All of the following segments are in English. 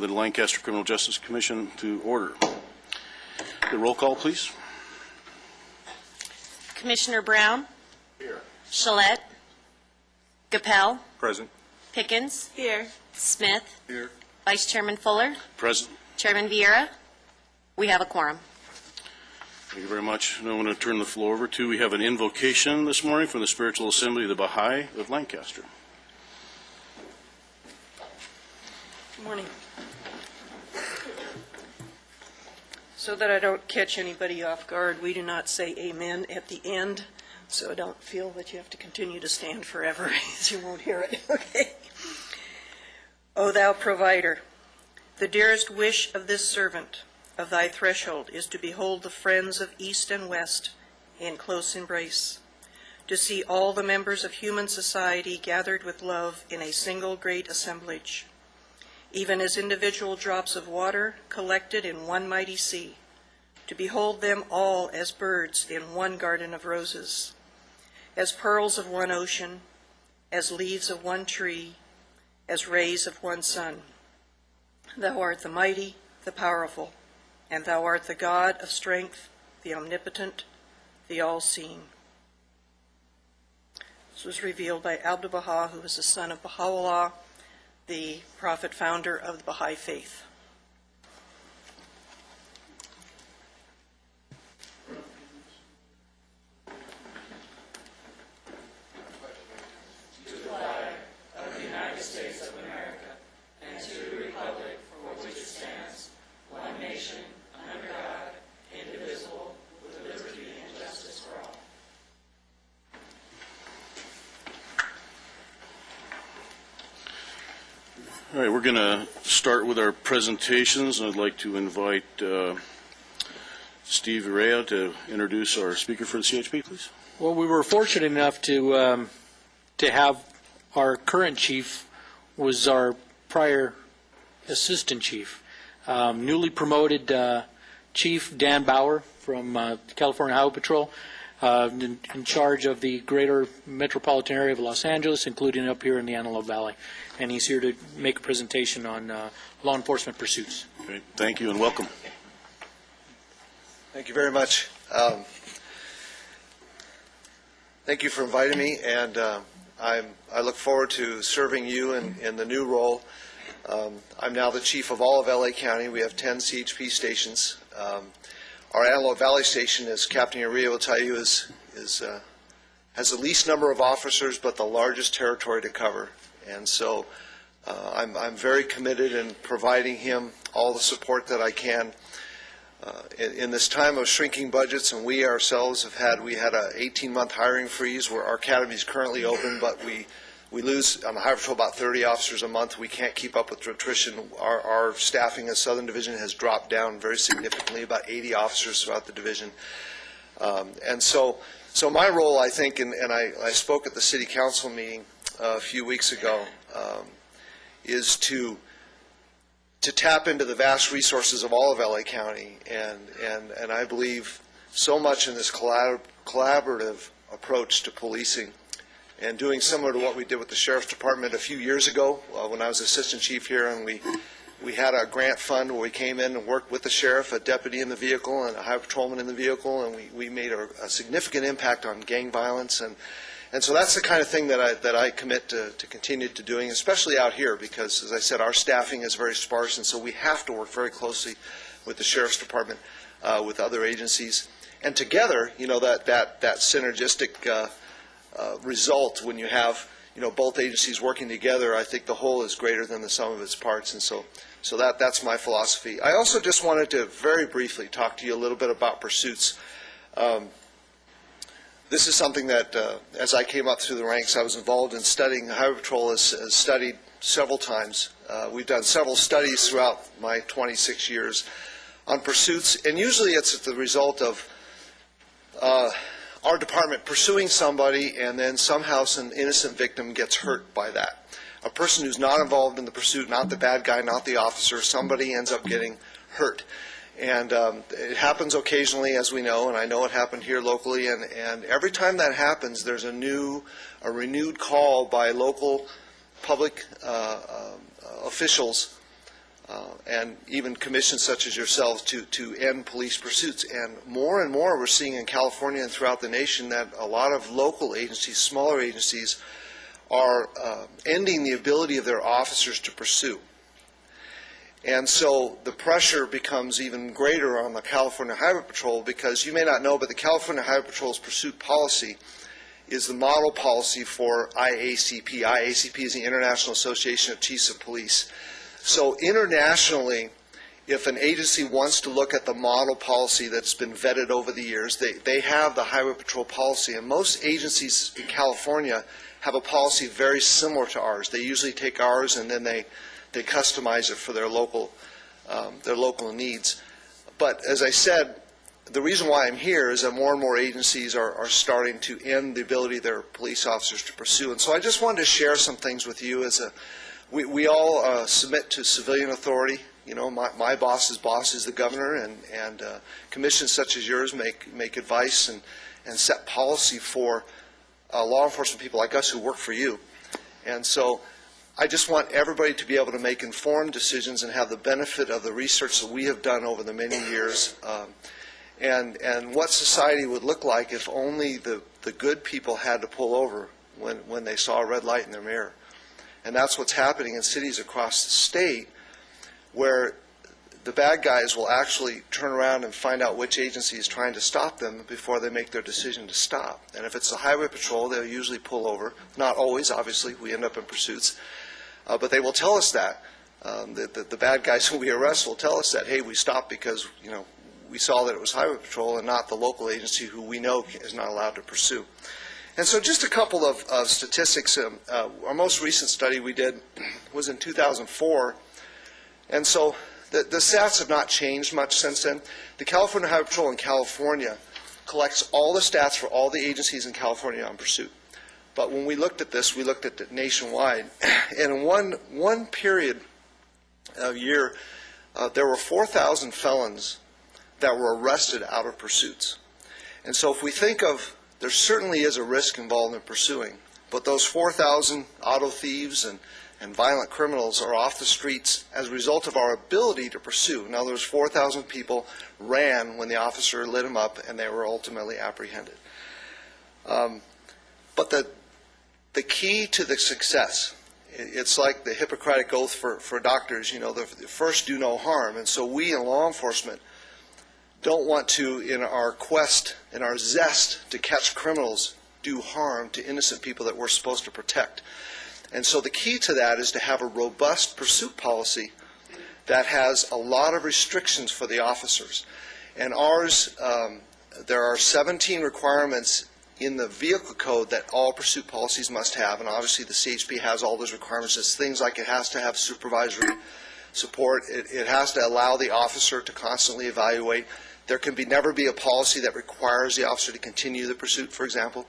of the Lancaster Criminal Justice Commission to order. The roll call, please. Commissioner Brown? Here. Chalette? Gapel? Present. Pickens? Here. Smith? Here. Vice Chairman Fuller? Present. Chairman Vieira? We have a quorum. Thank you very much. Now I want to turn the floor over to, we have an invocation this morning from the Spiritual Assembly of the Baha'i of Lancaster. Good morning. So that I don't catch anybody off guard, we do not say amen at the end, so don't feel that you have to continue to stand forever, as you won't hear it, okay? O thou provider, the dearest wish of this servant of thy threshold is to behold the friends of East and West in close embrace, to see all the members of human society gathered with love in a single great assemblage, even as individual drops of water collected in one mighty sea, to behold them all as birds in one garden of roses, as pearls of one ocean, as leaves of one tree, as rays of one sun. Thou art the mighty, the powerful, and thou art the God of strength, the omnipotent, the all-seeing. This was revealed by Abdu'l-Baha, who was the son of Baha'u'llah, the prophet founder of the Baha'i faith. All right, we're going to start with our presentations. I'd like to invite Steve Rea to introduce our speaker for the CHP, please. Well, we were fortunate enough to have our current chief was our prior assistant chief, newly promoted Chief Dan Bauer from California Highway Patrol, in charge of the greater metropolitan area of Los Angeles, including up here in the Antelope Valley. And he's here to make a presentation on law enforcement pursuits. Great. Thank you and welcome. Thank you very much. Thank you for inviting me, and I look forward to serving you in the new role. I'm now the chief of all of LA County. We have 10 CHP stations. Our Antelope Valley station, as Captain Uriah will tell you, has the least number of officers but the largest territory to cover. And so I'm very committed in providing him all the support that I can. In this time of shrinking budgets, and we ourselves we had an 18-month hiring freeze where our academy is currently open, but we lose on the Highway Patrol about 30 officers a month. We can't keep up with attrition. Our staffing in Southern Division has dropped down very significantly, about 80 officers throughout the division. And so my role, I think, and I spoke at the City Council meeting a few weeks ago, is to tap into the vast resources of all of LA County, and I believe so much in this collaborative approach to policing, and doing similar to what we did with the Sheriff's Department a few years ago when I was assistant chief here, and we had a grant fund where we came in and worked with the sheriff, a deputy in the vehicle, and a highway patrolman in the vehicle, and we made a significant impact on gang violence. And so that's the kind of thing that I commit to continue to doing, especially out here, because, as I said, our staffing is very sparse, and so we have to work very closely with the Sheriff's Department, with other agencies. And together, that synergistic result, when you have, both agencies working together, I think the whole is greater than the sum of its parts. And so that's my philosophy. I also just wanted to very briefly talk to you a little bit about pursuits. This is something that, as I came up through the ranks, I was involved in studying. Highway Patrol has studied several times. We've done several studies throughout my 26 years on pursuits, and usually it's the result of our department pursuing somebody, and then somehow an innocent victim gets hurt by that. A person who's not involved in the pursuit, not the bad guy, not the officer, somebody ends up getting hurt. And it happens occasionally, as we know, and I know it happened here locally, and every time that happens, there's a renewed call by local public officials and even commissions such as yourselves to end police pursuits. And more we're seeing in California and throughout the nation that a lot of local agencies, smaller agencies, are ending the ability of their officers to pursue. And so the pressure becomes even greater on the California Highway Patrol, because you may not know, but the California Highway Patrol's pursuit policy is the model policy for IACP. IACP is the International Association of Chiefs of Police. So internationally, if an agency wants to look at the model policy that's been vetted over the years, they have the Highway Patrol policy. And most agencies in California have a policy very similar to ours. They usually take ours and then they customize it for their local needs. But as I said, the reason why I'm here is that more and more agencies are starting to end the ability of their police officers to pursue. And so I just wanted to share some things with you. We all submit to civilian authority. You know, my boss's boss is the governor, and commissions such as yours make advice and set policy for law enforcement people like us who work for you. And so I just want everybody to be able to make informed decisions and have the benefit of the research that we have done over the many years, and what society would look like if only the good people had to pull over when they saw a red light in their mirror. And that's what's happening in cities across the state, where the bad guys will actually turn around and find out which agency is trying to stop them before they make their decision to stop. And if it's the Highway Patrol, they'll usually pull over. Not always, obviously. We end up in pursuits. But they will tell us that. The bad guys who we arrest will tell us that, hey, we stopped because, you know, we saw that it was Highway Patrol and not the local agency who we know is not allowed to pursue. And so just a couple of statistics. Our most recent study we did was in 2004. And so the stats have not changed much since then. The California Highway Patrol in California collects all the stats for all the agencies in California on pursuit. But when we looked at this, we looked at it nationwide. And in one period of year, there were 4,000 felons that were arrested out of pursuits. And so if we think of, there certainly is a risk involved in pursuing, but those 4,000 auto thieves and violent criminals are off the streets as a result of our ability to pursue. Now, those 4,000 people ran when the officer lit them up, and they were ultimately apprehended. But the key to the success, it's like the Hippocratic Oath for doctors, you know, the first do no harm. And so we in law enforcement don't want to, in our quest, in our zest to catch criminals, do harm to innocent people that we're supposed to protect. And so the key to that is to have a robust pursuit policy that has a lot of restrictions for the officers. And ours, there are 17 requirements in the vehicle code that all pursuit policies must have, and obviously the CHP has all those requirements. It's things like it has to have supervisory support, it has to allow the officer to constantly evaluate. There can never be a policy that requires the officer to continue the pursuit, for example.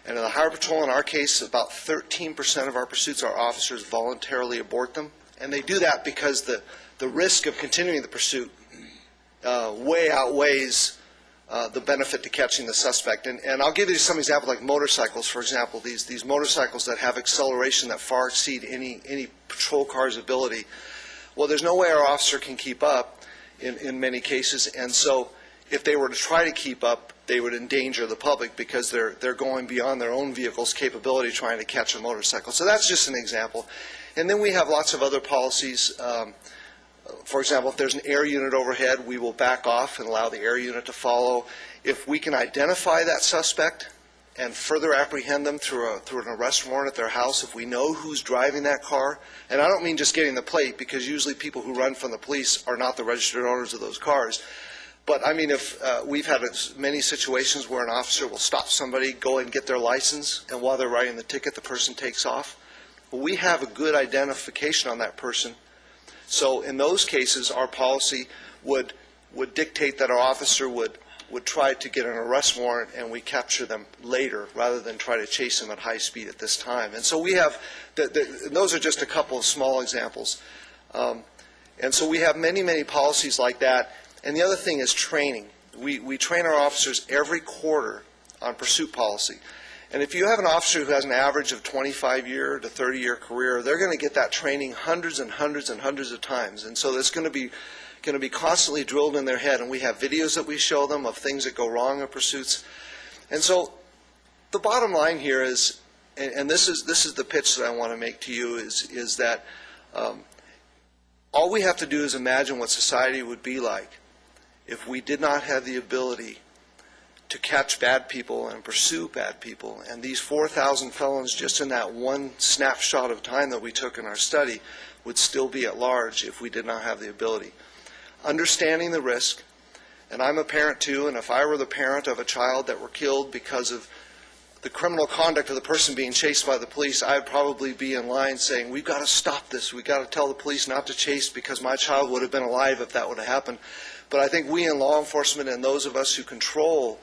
And in the Highway Patrol, in our case, about 13% of our pursuits, our officers voluntarily abort them. And they do that because the risk of continuing the pursuit way outweighs the benefit to catching the suspect. And I'll give you some examples, like motorcycles, for example. These motorcycles that have acceleration that far exceed any patrol car's ability. Well, there's no way our officer can keep up in many cases, and so if they were to try to keep up, they would endanger the public because they're going beyond their own vehicle's capability trying to catch a motorcycle. So that's just an example. And then we have lots of other policies. For example, if there's an air unit overhead, we will back off and allow the air unit to follow. If we can identify that suspect and further apprehend them through an arrest warrant at their house, if we know who's driving that car, and I don't mean just getting the plate, because usually people who run from the police are not the registered owners of those cars. But I mean, if we've had many situations where an officer will stop somebody, go and get their license, and while they're writing the ticket, the person takes off. Well, we have a good identification on that person. So in those cases, our policy would dictate that our officer would try to get an arrest warrant, and we capture them later rather than try to chase them at high speed at this time. And so we have, those are just a couple of small examples. And so we have many, many policies like that. And the other thing is training. We train our officers every quarter on pursuit policy. And if you have an officer who has an average of 25-year to 30-year career, they're going to get that training hundreds and hundreds and hundreds of times. And so it's going to be constantly drilled in their head. And we have videos that we show them of things that go wrong in pursuits. And so the bottom line here is, and this is the pitch that I want to make to you, is that all we have to do is imagine what society would be like if we did not have the ability to catch bad people and pursue bad people. And these 4,000 felons, just in that one snapshot of time that we took in our study, would still be at large if we did not have the ability. Understanding the risk, and I'm a parent too, and if I were the parent of a child that were killed because of the criminal conduct of the person being chased by the police, I'd probably be in line saying, we've got to stop this. We've got to tell the police not to chase because my child would have been alive if that would have happened. But I think we in law enforcement and those of us who control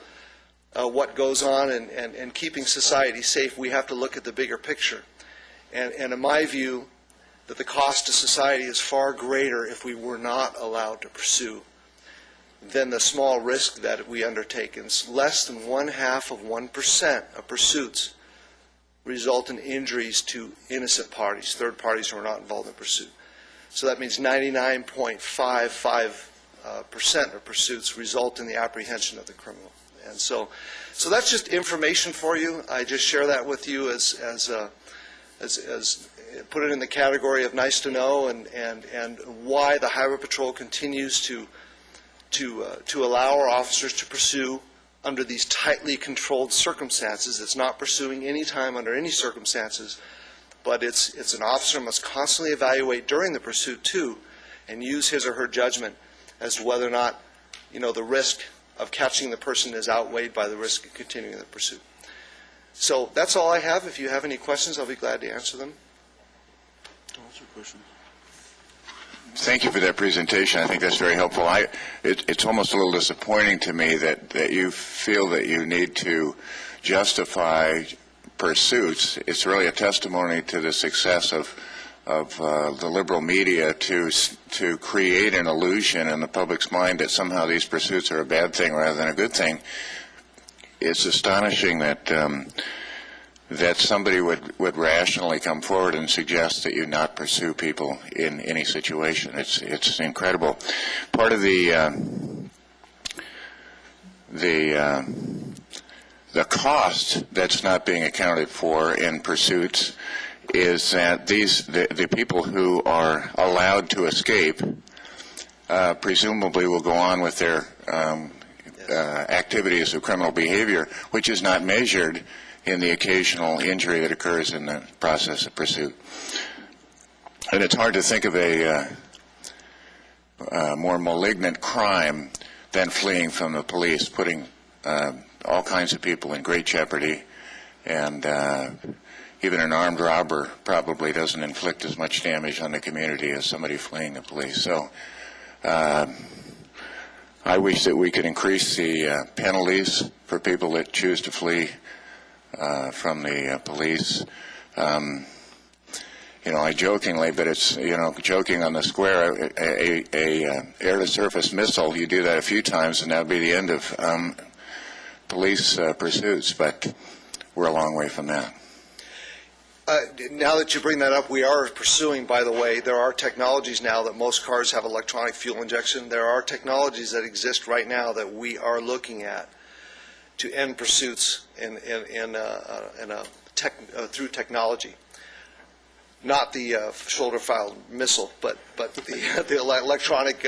what goes on and keeping society safe, we have to look at the bigger picture. And in my view, that the cost to society is far greater if we were not allowed to pursue than the small risk that we undertake. And less than 0.5% of pursuits result in injuries to innocent parties, third parties who are not involved in pursuit. So that means 99.55% of pursuits result in the apprehension of the criminal. And so that's just information for you. I just share that with you as put it in the category of nice to know, and why the Highway Patrol continues to allow our officers to pursue under these tightly controlled circumstances. It's not pursuing any time under any circumstances, but it's an officer must constantly evaluate during the pursuit too, and use his or her judgment as to whether or not the risk of catching the person is outweighed by the risk of continuing the pursuit. So that's all I have. If you have any questions, I'll be glad to answer them. Thank you for that presentation. I think that's very helpful. It's almost a little disappointing to me that you feel that you need to justify pursuits. It's really a testimony to the success of the liberal media to create an illusion in the public's mind that somehow these pursuits are a bad thing rather than a good thing. It's astonishing that somebody would rationally come forward and suggest that you not pursue people in any situation. It's incredible. Part of the cost that's not being accounted for in pursuits is that the people who are allowed to escape presumably will go on with their activities of criminal behavior, which is not measured in the occasional injury that occurs in the process of pursuit. And it's hard to think of a more malignant crime than fleeing from the police, putting all kinds of people in great jeopardy, and even an armed robber probably doesn't inflict as much damage on the community as somebody fleeing the police. So I wish that we could increase the penalties for people that choose to flee from the police. I jokingly, but it's, joking on the square, a air-to-surface missile, you do that a few times and that would be the end of police pursuits, but we're a long way from that. Now that you bring that up, we are pursuing, by the way, there are technologies now that most cars have electronic fuel injection. There are technologies that exist right now that we are looking at to end pursuits through technology. Not the shoulder-fired missile, but the electronic.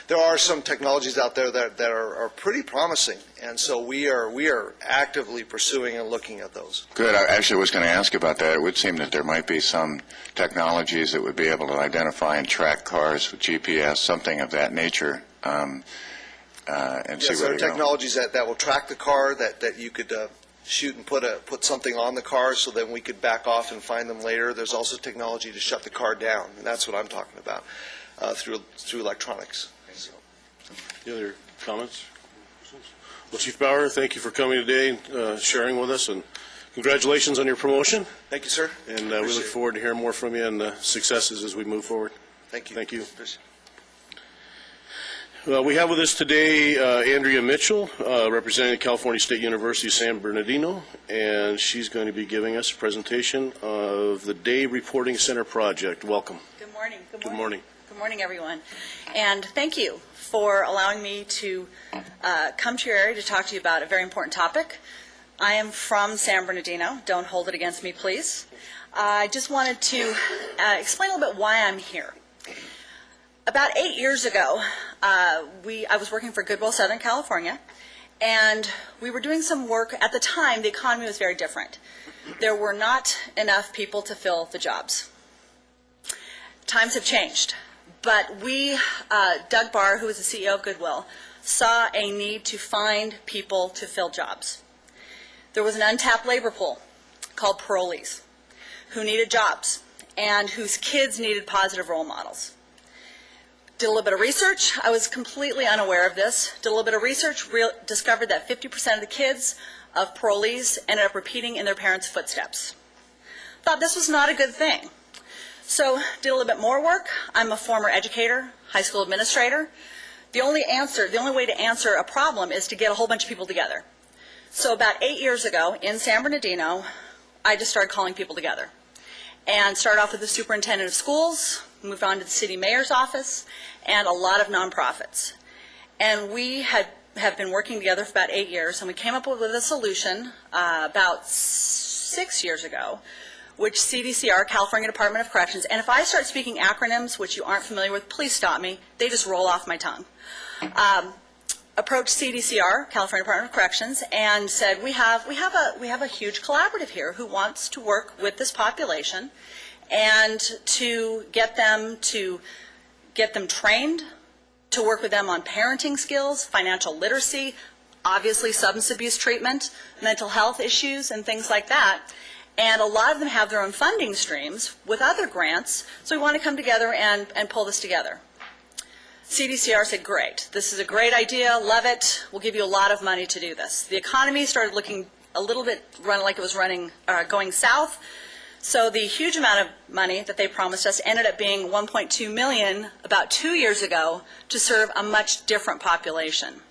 There are some technologies out there that are pretty promising, and so we are actively pursuing and looking at those. Good. I actually was going to ask about that. It would seem that there might be some technologies that would be able to identify and track cars with GPS, something of that nature, and see where there are technologies that will track the car that you could shoot and put something on the car so then we could back off and find them later. There's also technology to shut the car down, and that's what I'm talking about through electronics. So. Any other comments? Well, Chief Bauer, thank you for coming today, sharing with us, and congratulations on your promotion. Thank you, sir. And we look forward to hearing more from you and the successes as we move forward. Thank you. Thank you. We have with us today Andrea Mitchell, representing the California State University San Bernardino, and she's going to be giving us a presentation of the Day Reporting Center project. Welcome. Good morning. Good morning. Good morning, everyone. And thank you for allowing me to come to your area to talk to you about a very important topic. I am from San Bernardino. Don't hold it against me, please. I just wanted to explain a little bit why I'm here. About 8 years ago, I was working for Goodwill Southern California, and we were doing some work. At the time, the economy was very different. There were not enough people to fill the jobs. Times have changed, but we, Doug Barr, who was the CEO of Goodwill, saw a need to find people to fill jobs. There was an untapped labor pool called parolees who needed jobs and whose kids needed positive role models. Did a little bit of research. I was completely unaware of this. Did a little bit of research, discovered that 50% of the kids of parolees ended up repeating in their parents' footsteps. Thought this was not a good thing. So did a little bit more work. I'm a former educator, high school administrator. The only way to answer a problem is to get a whole bunch of people together. So about 8 years ago in San Bernardino, I just started calling people together. And started off with the superintendent of schools, moved on to the city mayor's office, and a lot of nonprofits. And we have been working together for about 8 years, and we came up with a solution about 6 years ago, which CDCR, California Department of Corrections, and if I start speaking acronyms, which you aren't familiar with, please stop me. They just roll off my tongue. Approached CDCR, California Department of Corrections, and said, we have a huge collaborative here who wants to work with this population and to get them trained, to work with them on parenting skills, financial literacy, obviously substance abuse treatment, mental health issues, and things like that. And a lot of them have their own funding streams with other grants, so we want to come together and pull this together. CDCR said, great, this is a great idea, love it, we'll give you a lot of money to do this. The economy started looking a little bit like it was going south, so the huge amount of money that they promised us ended up being $1.2 million about 2 years ago to serve a much different population.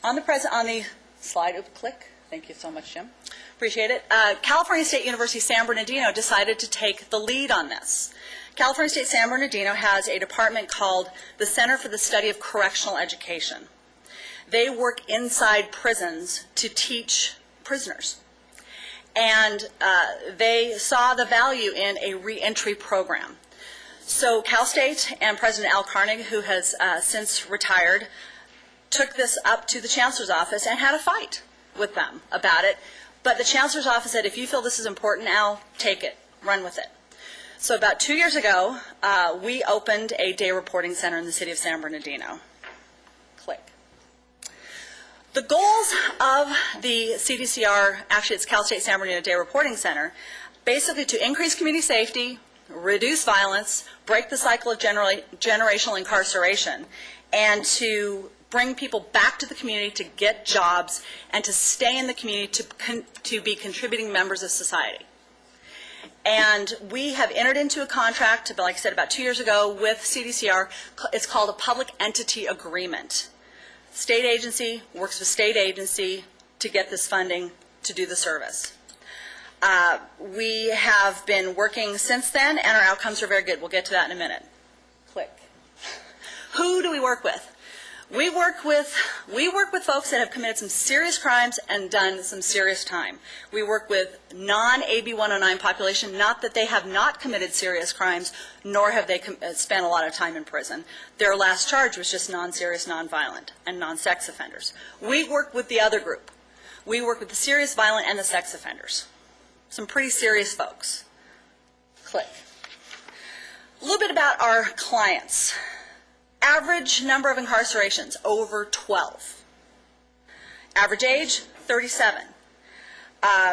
On the slide, click. Thank you so much, Jim. Appreciate it. California State University San Bernardino decided to take the lead on this. California State San Bernardino has a department called the Center for the Study of Correctional Education. They work inside prisons to teach prisoners. And they saw the value in a reentry program. So Cal State and President Al Carnegie, who has since retired, took this up to the Chancellor's office and had a fight with them about it. But the Chancellor's office said, if you feel this is important, Al, take it, run with it. So about 2 years ago, we opened a day reporting center in the city of San Bernardino. Click. The goals of the CDCR, actually it's Cal State San Bernardino Day Reporting Center, basically to increase community safety, reduce violence, break the cycle of generational incarceration, and to bring people back to the community to get jobs and to stay in the community to be contributing members of society. And we have entered into a contract, like I said, about 2 years ago with CDCR. It's called a public entity agreement. State agency works with state agency to get this funding to do the service. We have been working since then, and our outcomes are very good. We'll get to that in a minute. Click. Who do we work with? We work with folks that have committed some serious crimes and done some serious time. We work with non-AB 109 population, not that they have not committed serious crimes, nor have they spent a lot of time in prison. Their last charge was just non-serious, non-violent, and non-sex offenders. We work with the other group. We work with the serious, violent, and the sex offenders. Some pretty serious folks. Click. A little bit about our clients. Average number of incarcerations, over 12. Average age, 37.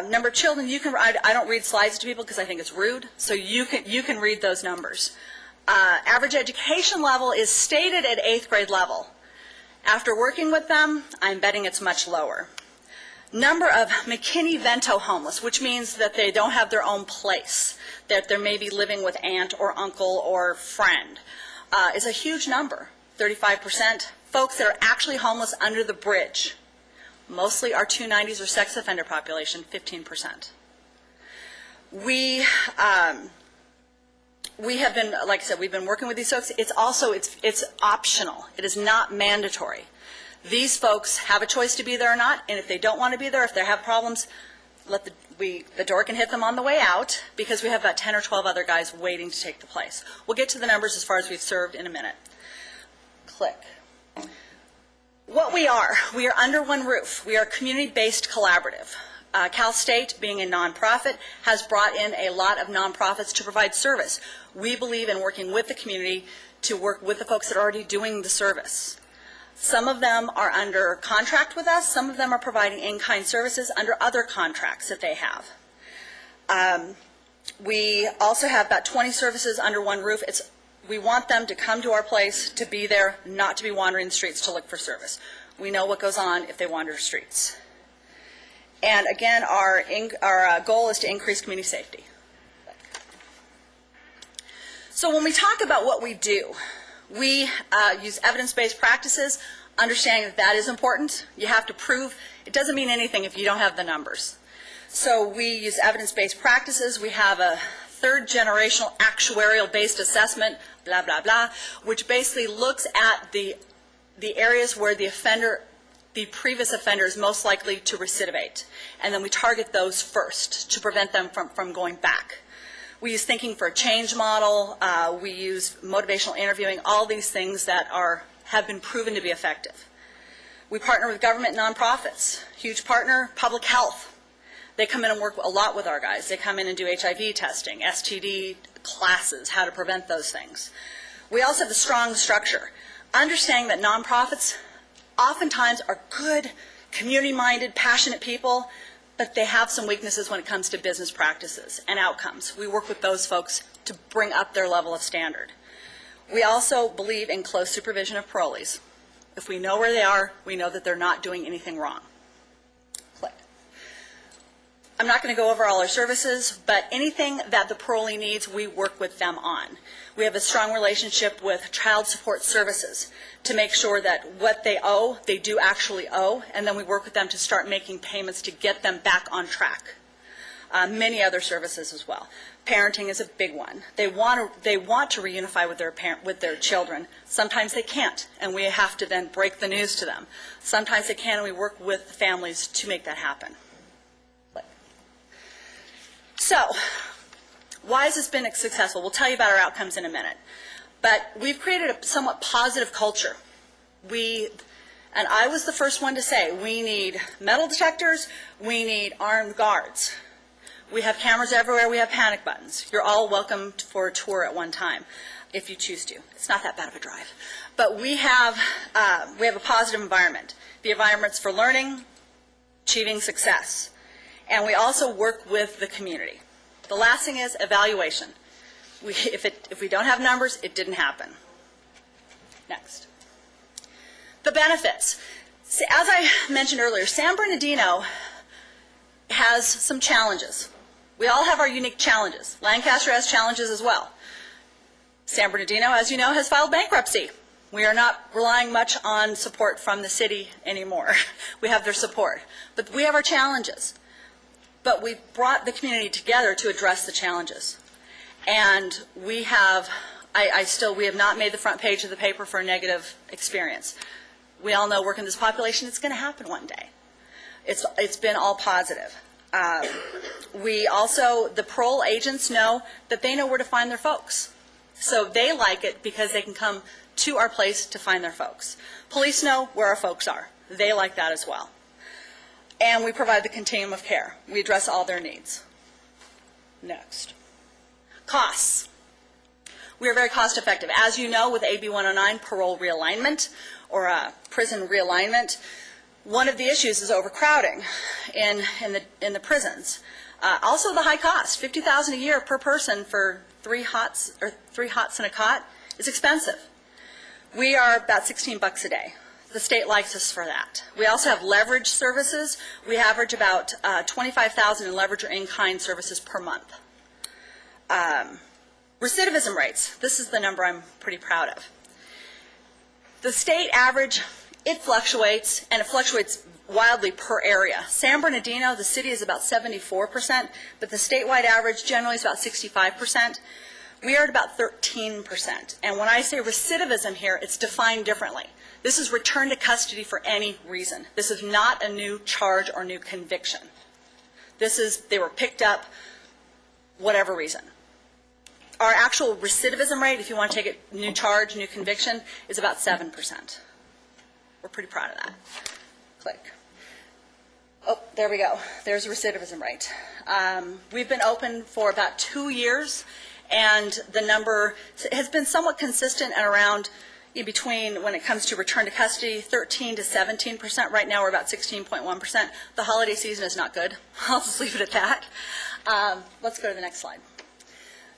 Number of children, I don't read slides to people because I think it's rude, so you can read those numbers. Average education level is stated at 8th grade level. After working with them, I'm betting it's much lower. Number of McKinney-Vento homeless, which means that they don't have their own place, that they're maybe living with aunt or uncle or friend, is a huge number. 35%, folks that are actually homeless under the bridge. Mostly our 290s or sex offender population, 15%. We have been, like I said, we've been working with these folks. It's also, it's optional. It is not mandatory. These folks have a choice to be there or not, and if they don't want to be there, if they have problems, the door can hit them on the way out, because we have about 10 or 12 other guys waiting to take the place. We'll get to the numbers as far as we've served in a minute. Click. What we are under one roof. We are a community-based collaborative. Cal State, being a nonprofit, has brought in a lot of nonprofits to provide service. We believe in working with the community to work with the folks that are already doing the service. Some of them are under contract with us. Some of them are providing in-kind services under other contracts that they have. We also have about 20 services under one roof. We want them to come to our place, to be there, not to be wandering the streets to look for service. We know what goes on if they wander the streets. And again, our goal is to increase community safety. So when we talk about what we do, we use evidence-based practices, understanding that that is important. You have to prove. It doesn't mean anything if you don't have the numbers. So we use evidence-based practices. We have a third-generational actuarial-based assessment, blah, blah, blah, which basically looks at the areas where the previous offender is most likely to recidivate. And then we target those first to prevent them from going back. We use thinking for a change model. We use motivational interviewing, all these things that have been proven to be effective. We partner with government nonprofits. Huge partner, public health. They come in and work a lot with our guys. They come in and do HIV testing, STD classes, how to prevent those things. We also have a strong structure, understanding that nonprofits oftentimes are good, community-minded, passionate people, but they have some weaknesses when it comes to business practices and outcomes. We work with those folks to bring up their level of standard. We also believe in close supervision of parolees. If we know where they are, we know that they're not doing anything wrong. Click. I'm not going to go over all our services, but anything that the parolee needs, we work with them on. We have a strong relationship with child support services to make sure that what they owe, they do actually owe, and then we work with them to start making payments to get them back on track. Many other services as well. Parenting is a big one. They want to reunify with their children. Sometimes they can't, and we have to then break the news to them. Sometimes they can, and we work with families to make that happen. So, why has this been successful? We'll tell you about our outcomes in a minute. But we've created a somewhat positive culture. And I was the first one to say, we need metal detectors, we need armed guards. We have cameras everywhere, we have panic buttons. You're all welcome for a tour at one time, if you choose to. It's not that bad of a drive. But we have a positive environment. The environment's for learning, achieving success. And we also work with the community. The last thing is evaluation. If we don't have numbers, it didn't happen. Next. The benefits. See, as I mentioned earlier, San Bernardino has some challenges. We all have our unique challenges. Lancaster has challenges as well. San Bernardino, as you know, has filed bankruptcy. We are not relying much on support from the city anymore. We have their support. But we have our challenges. But we brought the community together to address the challenges. And we have not made the front page of the paper for a negative experience. We all know working this population, it's going to happen one day. It's been all positive. The parole agents know that they know where to find their folks. So they like it because they can come to our place to find their folks. Police know where our folks are. They like that as well. And we provide the continuum of care. We address all their needs. Next. Costs. We are very cost effective. As you know, with AB 109, parole realignment or prison realignment, one of the issues is overcrowding in the prisons. Also the high cost, $50,000 a year per person for three hots in a cot is expensive. We are about $16 a day. The state likes us for that. We also have leverage services. We average about $25,000 in leverage or in-kind services per month. Recidivism rates. This is the number I'm pretty proud of. The state average, it fluctuates, and it fluctuates wildly per area. San Bernardino, the city is about 74%, but the statewide average generally is about 65%. We are at about 13%. And when I say recidivism here, it's defined differently. This is return to custody for any reason. This is not a new charge or new conviction. This is, they were picked up, whatever reason. Our actual recidivism rate, if you want to take a new charge, new conviction, is about 7%. We're pretty proud of that. Click. Oh, there we go. There's a recidivism rate. We've been open for about 2 years, and the number has been somewhat consistent and around between, when it comes to return to custody, 13 to 17%. Right now we're about 16.1%. The holiday season is not good. I'll just leave it at that. Let's go to the next slide.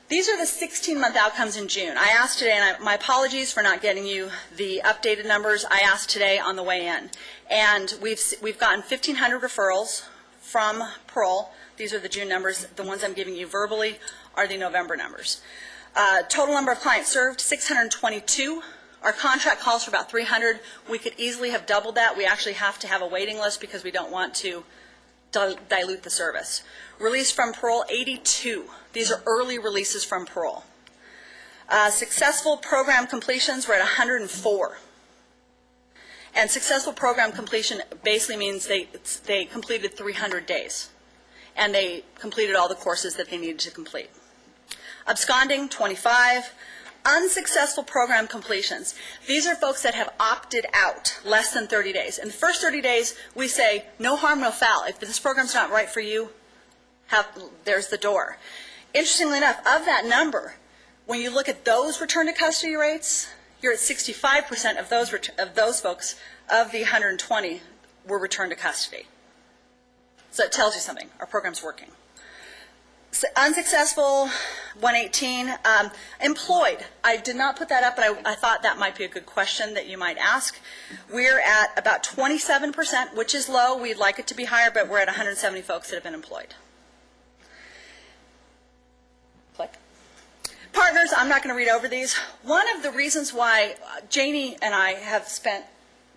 These are the 16-month outcomes in June. I asked today, and my apologies for not getting you the updated numbers. I asked today on the way in. And we've gotten 1,500 referrals from parole. These are the June numbers. The ones I'm giving you verbally are the November numbers. Total number of clients served, 622. Our contract calls for about 300. We could easily have doubled that. We actually have to have a waiting list because we don't want to dilute the service. Released from parole, 82. These are early releases from parole. Successful program completions, we're at 104. And successful program completion basically means they completed 300 days. And they completed all the courses that they needed to complete. Absconding, 25. Unsuccessful program completions. These are folks that have opted out less than 30 days. In the first 30 days, we say, no harm, no foul. If this program's not right for you, there's the door. Interestingly enough, of that number, when you look at those return to custody rates, you're at 65% of those folks, of the 120, were returned to custody. So it tells you something. Our program's working. Unsuccessful, 118. Employed. I did not put that up, but I thought that might be a good question that you might ask. We're at about 27%, which is low. We'd like it to be higher, but we're at 170 folks that have been employed. Click. Partners, I'm not going to read over these. One of the reasons why Janie and I have spent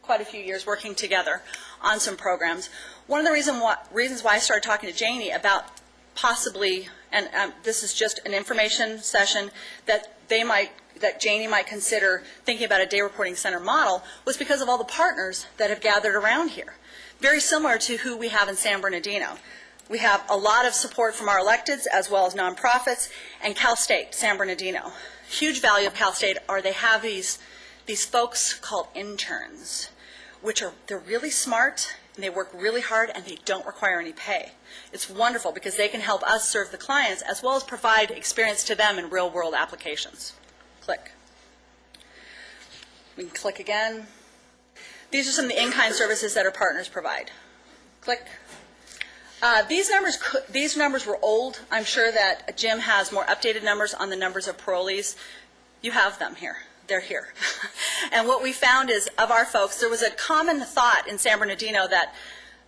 quite a few years working together on some programs, one of the reasons why I started talking to Janie about possibly, and this is just an information session, that Janie might consider thinking about a day reporting center model, was because of all the partners that have gathered around here. Very similar to who we have in San Bernardino. We have a lot of support from our electeds as well as nonprofits, and Cal State, San Bernardino. Huge value of Cal State are they have these folks called interns, they're really smart, and they work really hard, and they don't require any pay. It's wonderful because they can help us serve the clients as well as provide experience to them in real-world applications. Click. We can click again. These are some of the in-kind services that our partners provide. Click. These numbers were old. I'm sure that Jim has more updated numbers on the numbers of parolees. You have them here. They're here. And what we found is, of our folks, there was a common thought in San Bernardino that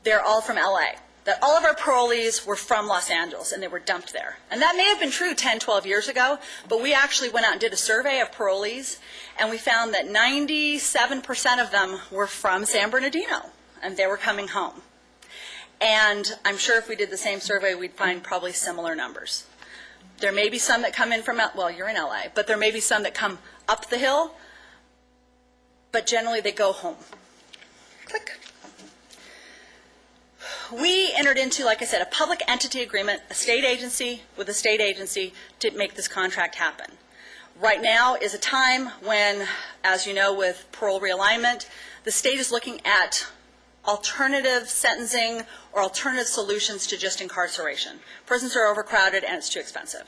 they're all from LA, that all of our parolees were from Los Angeles and they were dumped there. And that may have been true 10, 12 years ago, but we actually went out and did a survey of parolees, and we found that 97% of them were from San Bernardino, and they were coming home. And I'm sure if we did the same survey, we'd find probably similar numbers. There may be some that come in from, well, you're in LA, but there may be some that come up the hill, but generally they go home. Click. We entered into, like I said, a public entity agreement, a state agency with a state agency to make this contract happen. Right now is a time when, as you know, with parole realignment, the state is looking at alternative sentencing or alternative solutions to just incarceration. Prisons are overcrowded and it's too expensive.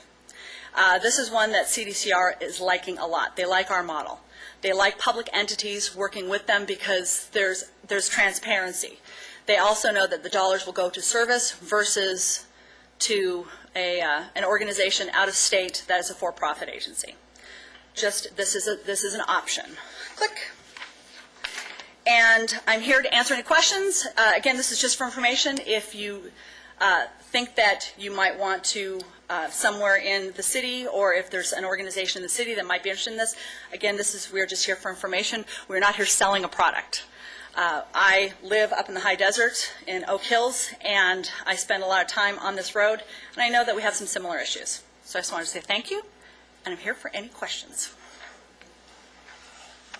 This is one that CDCR is liking a lot. They like our model. They like public entities working with them because there's transparency. They also know that the dollars will go to service versus to an organization out of state that is a for-profit agency. Just this is an option. Click. And I'm here to answer any questions. Again, this is just for information. If you think that you might want to somewhere in the city, or if there's an organization in the city that might be interested in this, again, we're just here for information. We're not here selling a product. I live up in the high desert in Oak Hills, and I spend a lot of time on this road, and I know that we have some similar issues. So I just wanted to say thank you, and I'm here for any questions.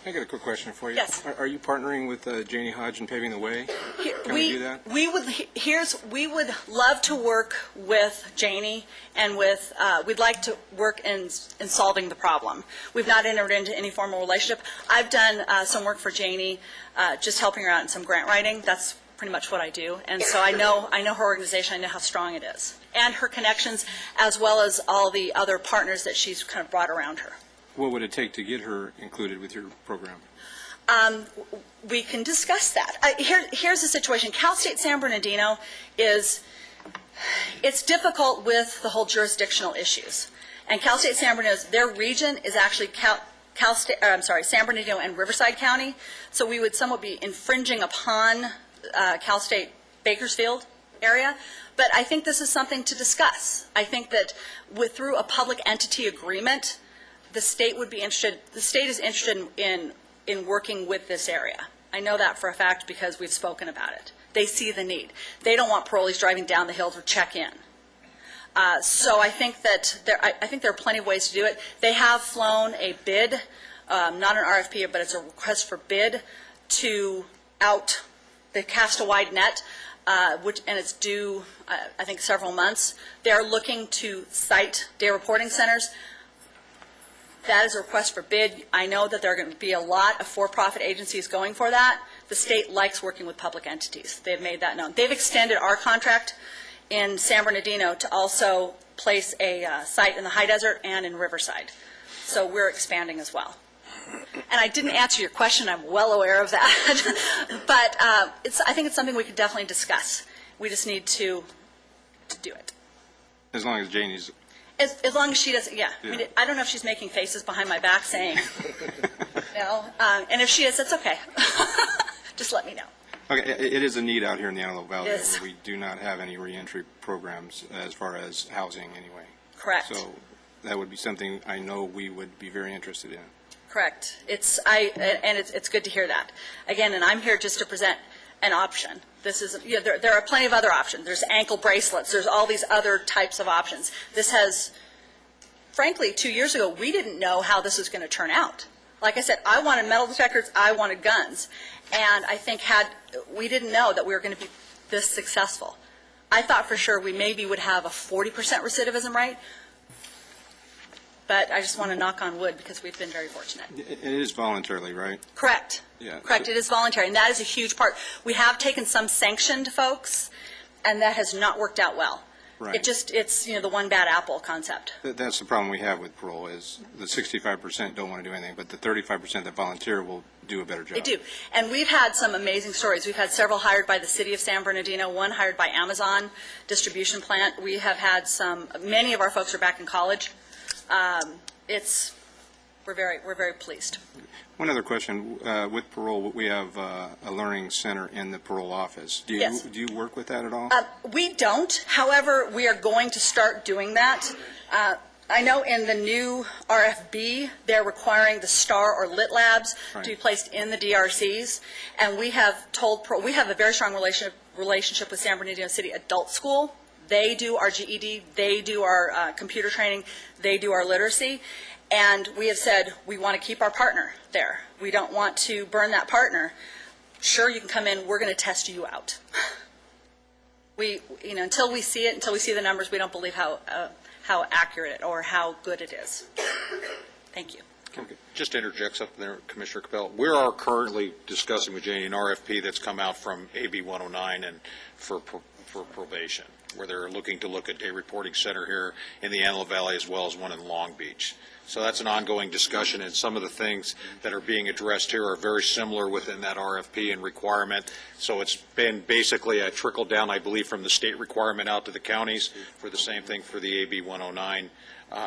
I got a quick question for you. Yes. Are you partnering with Janie Hodge in paving the way? Can we do that? We would love to work with Janie, and we'd like to work in solving the problem. We've not entered into any formal relationship. I've done some work for Janie, just helping her out in some grant writing. That's pretty much what I do. And so I know her organization, I know how strong it is, and her connections, as well as all the other partners that she's kind of brought around her. What would it take to get her included with your program? We can discuss that. Here's the situation. Cal State San Bernardino it's difficult with the whole jurisdictional issues. And Cal State San Bernardino, their region is actually San Bernardino and Riverside County. So we would somewhat be infringing upon Cal State Bakersfield area. But I think this is something to discuss. I think that through a public entity agreement, the state would be interested. The state is interested in working with this area. I know that for a fact because we've spoken about it. They see the need. They don't want parolees driving down the hill to check in. So I think that there are plenty of ways to do it. They have flown a bid, not an RFP, but it's a request for bid they cast a wide net, and it's due, I think, several months. They are looking to site day reporting centers. That is a request for bid. I know that there are going to be a lot of for-profit agencies going for that. The state likes working with public entities. They've made that known. They've extended our contract in San Bernardino to also place a site in the high desert and in Riverside. So we're expanding as well. And I didn't answer your question. I'm well aware of that. But I think it's something we could definitely discuss. We just need to do it. As long as Janie's... As long as she doesn't, yeah. Yeah. I mean, I don't know if she's making faces behind my back saying, no. And if she is, that's okay. Just let me know. Okay, it is a need out here in the Antelope Valley. It is. We do not have any reentry programs as far as housing anyway. Correct. So that would be something I know we would be very interested in. Correct. It's good to hear that. Again, and I'm here just to present an option. This is, there are plenty of other options. There's ankle bracelets. There's all these other types of options. This has, frankly, 2 years ago, we didn't know how this was going to turn out. Like I said, I wanted metal detectors. I wanted guns. And I think we didn't know that we were going to be this successful. I thought for sure we maybe would have a 40% recidivism rate. But I just want to knock on wood because we've been very fortunate. It is voluntarily, right? Correct. Yeah. Correct. It is voluntary, and that is a huge part. We have taken some sanctioned folks, and that has not worked out well. Right. It's the one bad apple concept. That's the problem we have with parole is the 65% don't want to do anything, but the 35% that volunteer will do a better job. They do. And we've had some amazing stories. We've had several hired by the city of San Bernardino, one hired by Amazon distribution plant. We have had many of our folks are back in college. We're very pleased. One other question. With parole, we have a learning center in the parole office. Yes. Do you work with that at all? We don't. However, we are going to start doing that. I know in the new RFB, they're requiring the STAR or LIT labs Right. to be placed in the DRCs. And we have we have a very strong relationship with San Bernardino City Adult School. They do our GED, they do our computer training, they do our literacy. And we have said we want to keep our partner there. We don't want to burn that partner. Sure, you can come in, we're going to test you out. Until we see it, until we see the numbers, we don't believe how accurate or how good it is. Thank you. Okay. Just to interject something there, Commissioner Capel. We are currently discussing with Janie an RFP that's come out from AB 109 and for probation, where they're looking to look at a reporting center here in the Antelope Valley as well as one in Long Beach. So that's an ongoing discussion, and some of the things that are being addressed here are very similar within that RFP and requirement. So it's been basically a trickle down, I believe, from the state requirement out to the counties for the same thing for the AB 109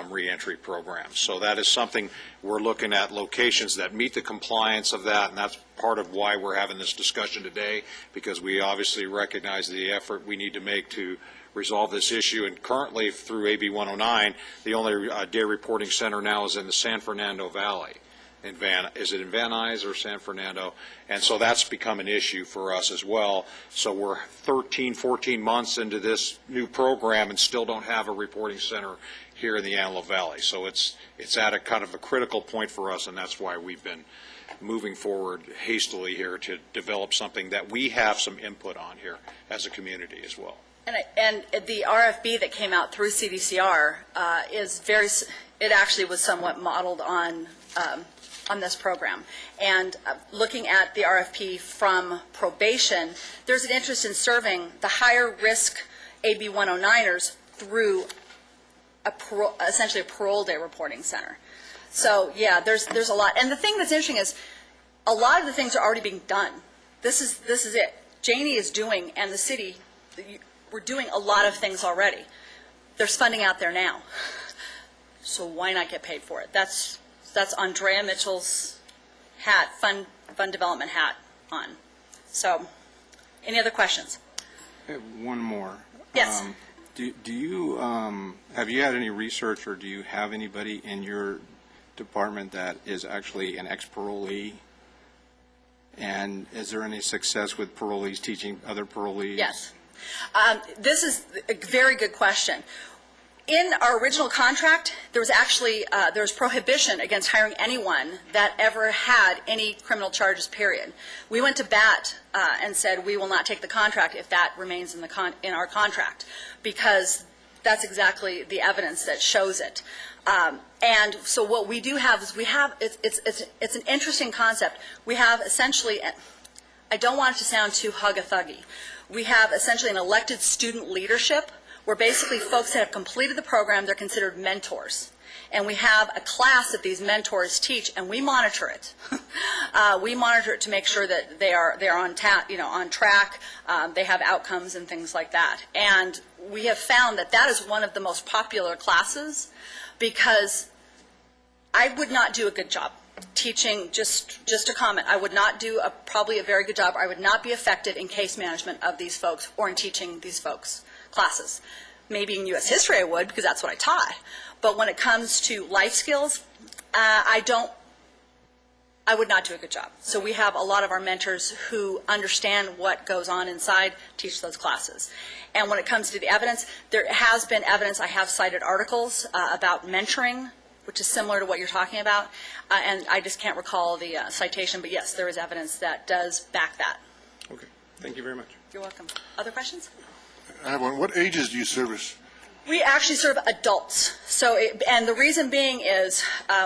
reentry programs. So that is something we're looking at, locations that meet the compliance of that, and that's part of why we're having this discussion today, because we obviously recognize the effort we need to make to resolve this issue. And currently, through AB 109, the only day reporting center now is in the San Fernando Valley. Is it in Van Nuys or San Fernando? And so that's become an issue for us as well. So we're 13, 14 months into this new program and still don't have a reporting center here in the Antelope Valley. So it's at a kind of a critical point for us, and that's why we've been moving forward hastily here to develop something that we have some input on here as a community as well. And the RFB that came out through CDCR is it actually was somewhat modeled on this program. And looking at the RFP from probation, there's an interest in serving the higher risk AB 109ers through essentially a parole day reporting center. So yeah, there's a lot. And the thing that's interesting is a lot of the things are already being done. This is it. Janie is doing, and the city, we're doing a lot of things already. There's funding out there now. So why not get paid for it? That's Andrea Mitchell's hat, fund development hat on. So, any other questions? I have one more. Yes. Do you have you had any research, or do you have anybody in your department that is actually an ex-parolee? And is there any success with parolees teaching other parolees? Yes. This is a very good question. In our original contract, there was actually there was prohibition against hiring anyone that ever had any criminal charges, period. We went to bat and said we will not take the contract if that remains in our contract, because that's exactly the evidence that shows it. And so what we do have is it's an interesting concept. We have essentially, I don't want it to sound too hug-a-thuggy, we have essentially an elected student leadership where basically folks that have completed the program, they're considered mentors. And we have a class that these mentors teach, and we monitor it. We monitor it to make sure that they're on track. They have outcomes and things like that. And we have found that that is one of the most popular classes, because I would not do a good job teaching. Just a comment. I would not do probably a very good job. I would not be effective in case management of these folks or in teaching these folks classes. Maybe in U.S. history I would, because that's what I taught. But when it comes to life skills, I would not do a good job. So we have a lot of our mentors who understand what goes on inside, teach those classes. And when it comes to the evidence, there has been evidence. I have cited articles about mentoring, which is similar to what you're talking about. And I just can't recall the citation, but yes, there is evidence that does back that. Okay. Thank you very much. You're welcome. Other questions? I have one. What ages do you service? We actually serve adults. And the reason being is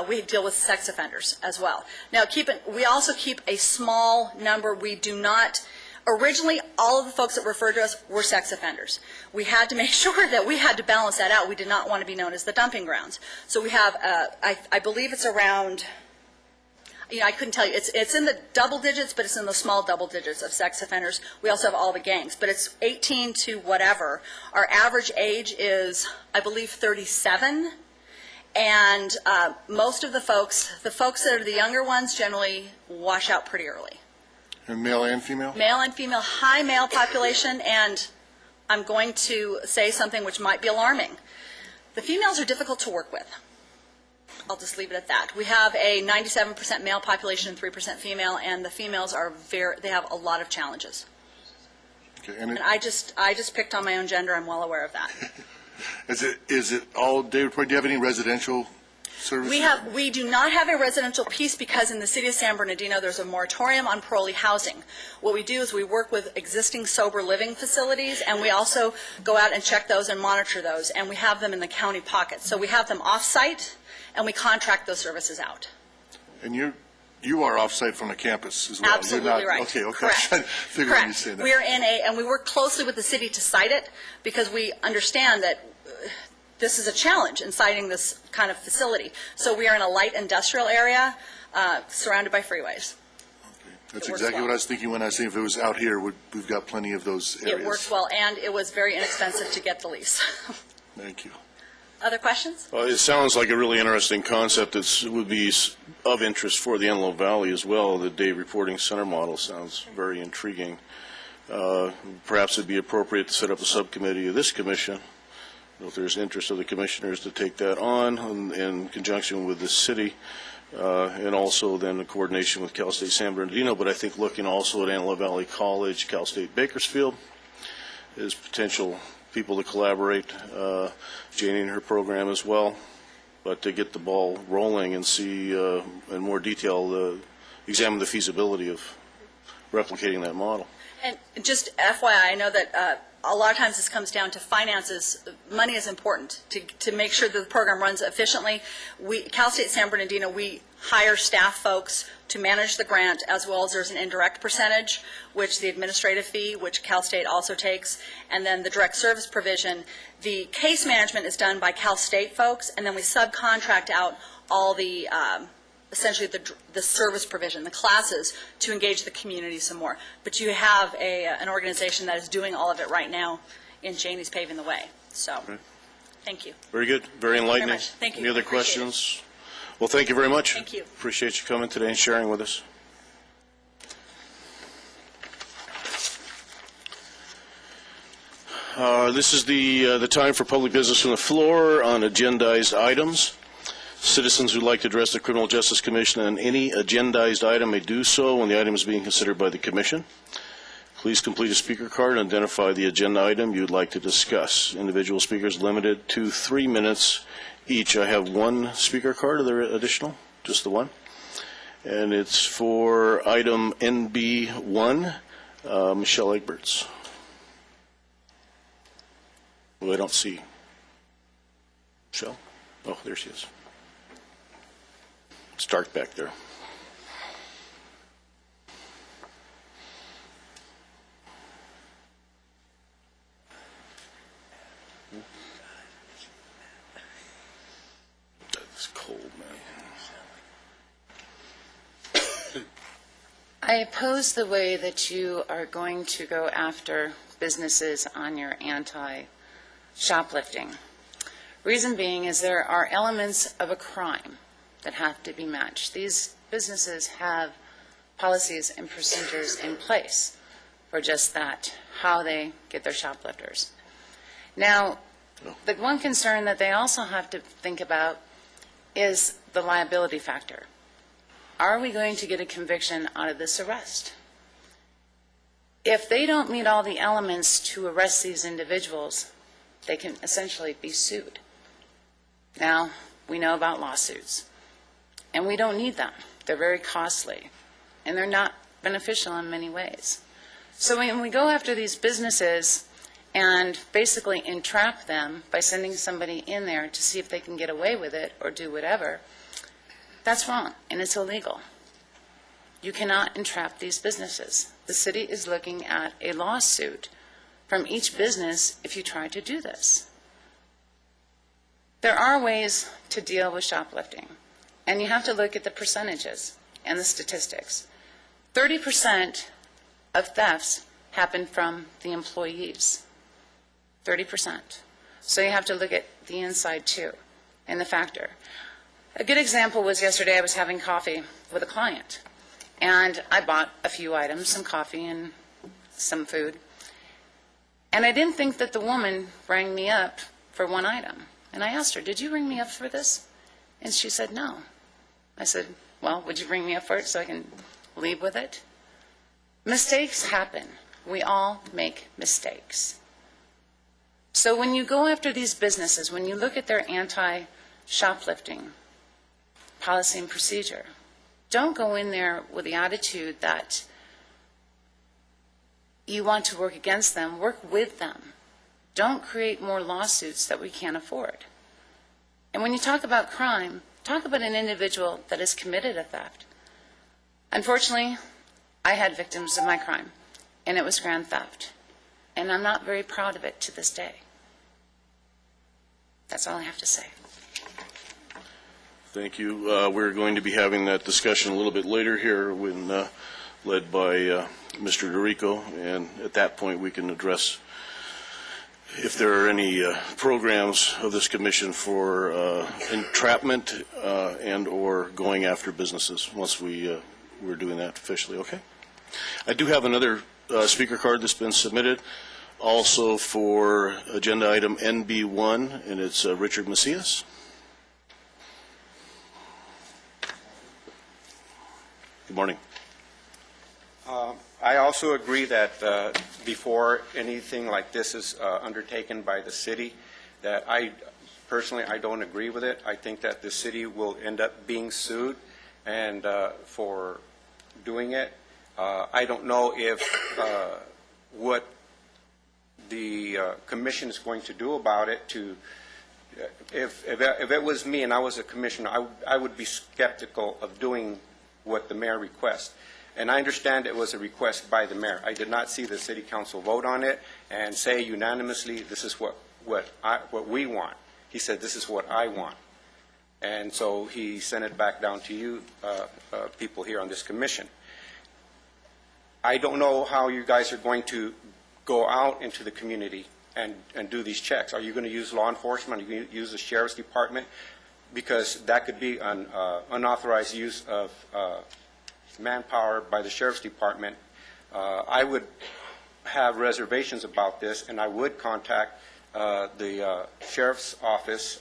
we deal with sex offenders as well. Now, we also keep a small number. We do not, originally, all of the folks that referred to us were sex offenders. We had to make sure that we had to balance that out. We did not want to be known as the dumping grounds. So we have, I believe it's around, I couldn't tell you. It's in the double digits, but it's in the small double digits of sex offenders. We also have all the gangs, but it's 18 to whatever. Our average age is, I believe, 37. And most of the folks that are the younger ones generally wash out pretty early. And male and female? Male and female, high male population, and I'm going to say something which might be alarming. The females are difficult to work with. I'll just leave it at that. We have a 97% male population and 3% female, and the females are they have a lot of challenges. Okay, and I just picked on my own gender. I'm well aware of that. Is it all day reporting? Do you have any residential services? We do not have a residential piece, because in the city of San Bernardino there's a moratorium on parolee housing. What we do is we work with existing sober living facilities, and we also go out and check those and monitor those, and we have them in the county pocket. So we have them off-site, and we contract those services out. And you are off-site from the campus as well? Absolutely right. Okay. Correct. I figured you said that. We're and we work closely with the city to site it, because we understand that this is a challenge in siting this kind of facility. So we are in a light industrial area surrounded by freeways. Okay. That's exactly what I was thinking when I was saying if it was out here, we've got plenty of those areas. It works well, and it was very inexpensive to get the lease. Thank you. Other questions? It sounds like a really interesting concept that would be of interest for the Antelope Valley as well. The day reporting center model sounds very intriguing. Perhaps it'd be appropriate to set up a subcommittee of this commission, if there's interest of the commissioners, to take that on in conjunction with the city, and also then in coordination with Cal State San Bernardino. But I think looking also at Antelope Valley College, Cal State Bakersfield, as potential people to collaborate, Janie and her program as well, but to get the ball rolling and see in more detail, examine the feasibility of replicating that model. And just FYI, I know that a lot of times this comes down to finances. Money is important to make sure that the program runs efficiently. Cal State San Bernardino, we hire staff folks to manage the grant, as well as there's an indirect percentage, which the administrative fee, which Cal State also takes, and then the direct service provision. The case management is done by Cal State folks, and then we subcontract out all the essentially the service provision, the classes, to engage the community some more. But you have an organization that is doing all of it right now in Janie's paving the way. So, thank you. Very good. Very enlightening. Very much. Thank you. Any other Appreciate questions? Well, thank you very much. Thank you. Appreciate you coming today and sharing with us. This is the time for public business from the floor on agendized items. Citizens who'd like to address the Criminal Justice Commission on any agendized item may do so when the item is being considered by the Commission. Please complete a speaker card and identify the agenda item you'd like to discuss. Individual speakers limited to 3 minutes each. I have one speaker card. Are there additional? Just the one? And it's for item NB1, Michelle Egberts. Who I don't see. Michelle? Oh, there she is. It's dark back there. It's cold, man. I oppose the way that you are going to go after businesses on your anti-shoplifting. Reason being is there are elements of a crime that have to be matched. These businesses have policies and procedures in place for just that, how they get their shoplifters. Now, the one concern that they also have to think about is the liability factor. Are we going to get a conviction out of this arrest? If they don't meet all the elements to arrest these individuals, they can essentially be sued. Now, we know about lawsuits. And we don't need them. They're very costly, and they're not beneficial in many ways. So when we go after these businesses and basically entrap them by sending somebody in there to see if they can get away with it or do whatever, that's wrong, and it's illegal. You cannot entrap these businesses. The city is looking at a lawsuit from each business if you try to do this. There are ways to deal with shoplifting. And you have to look at the percentages and the statistics. 30% of thefts happen from the employees. 30%. So you have to look at the inside too, and the factor. A good example was yesterday I was having coffee with a client. And I bought a few items, some coffee and some food. And I didn't think that the woman rang me up for one item. And I asked her, "Did you ring me up for this?" And she said, "No." I said, "Well, would you ring me up for it so I can leave with it?" Mistakes happen. We all make mistakes. So when you go after these businesses, when you look at their anti-shoplifting policy and procedure, don't go in there with the attitude that you want to work against them. Work with them. Don't create more lawsuits that we can't afford. And when you talk about crime, talk about an individual that has committed a theft. Unfortunately, I had victims of my crime, and it was grand theft. And I'm not very proud of it to this day. That's all I have to say. Thank you. We're going to be having that discussion a little bit later here when led by Mr. Dorico, and at that point we can address if there are any programs of this commission for entrapment and/or going after businesses once we're doing that officially. Okay. I do have another speaker card that's been submitted, also for agenda item NB1, and it's Richard Macias. Good morning. I also agree that before anything like this is undertaken by the city, that I don't agree with it. I think that the city will end up being sued and for doing it. I don't know if what the commission is going to do about it. If it was me and I was a commissioner, I would be skeptical of doing what the mayor requests. And I understand it was a request by the mayor. I did not see the city council vote on it and say unanimously, this is what we want. He said, this is what I want. And so he sent it back down to you people here on this commission. I don't know how you guys are going to go out into the community and do these checks. Are you going to use law enforcement? Are you going to use the sheriff's department? Because that could be an unauthorized use of manpower by the sheriff's department. I would have reservations about this, and I would contact the sheriff's office,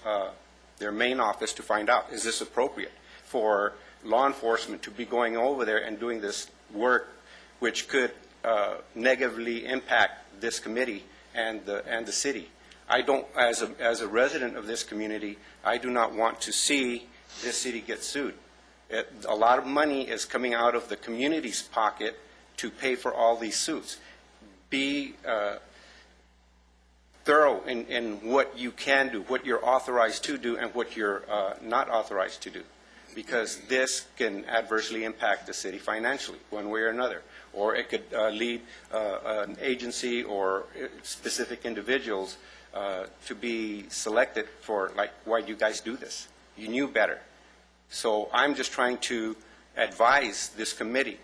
their main office, to find out, is this appropriate for law enforcement to be going over there and doing this work, which could negatively impact this committee and the city. I don't, as a resident of this community, I do not want to see this city get sued. A lot of money is coming out of the community's pocket to pay for all these suits. Be thorough in what you can do, what you're authorized to do, and what you're not authorized to do, because this can adversely impact the city financially, one way or another. Or it could lead an agency or specific individuals to be selected for, like, why do you guys do this? You knew better. So I'm just trying to advise this committee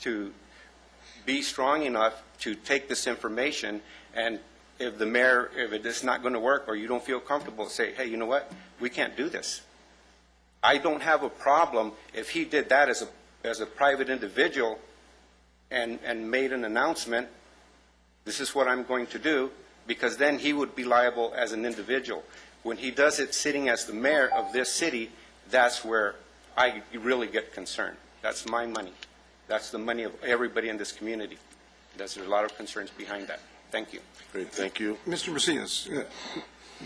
to be strong enough to take this information, and if the mayor, if it is not going to work or you don't feel comfortable, say, hey, you know what, we can't do this. I don't have a problem if he did that as a private individual and made an announcement, this is what I'm going to do, because then he would be liable as an individual. When he does it sitting as the mayor of this city, that's where I really get concerned. That's my money. That's the money of everybody in this community. There's a lot of concerns behind that. Thank you. Great, thank you. Mr. Macias, let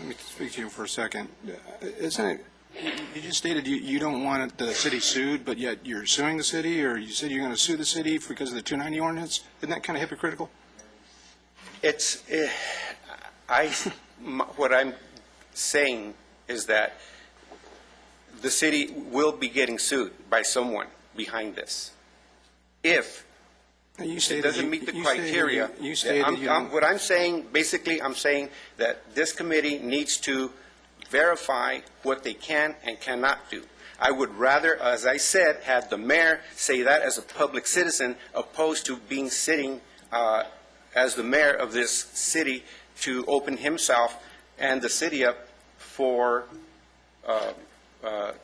me speak to you for a second. Isn't it, you just stated you don't want the city sued, but yet you're suing the city, or you said you're going to sue the city because of the 290 ordinance? Isn't that kind of hypocritical? It's, what I'm saying is that the city will be getting sued by someone behind this. If it doesn't meet the criteria. What I'm saying, basically, I'm saying that this committee needs to verify what they can and cannot do. I would rather, as I said, have the mayor say that as a public citizen, opposed to being sitting as the mayor of this city to open himself and the city up for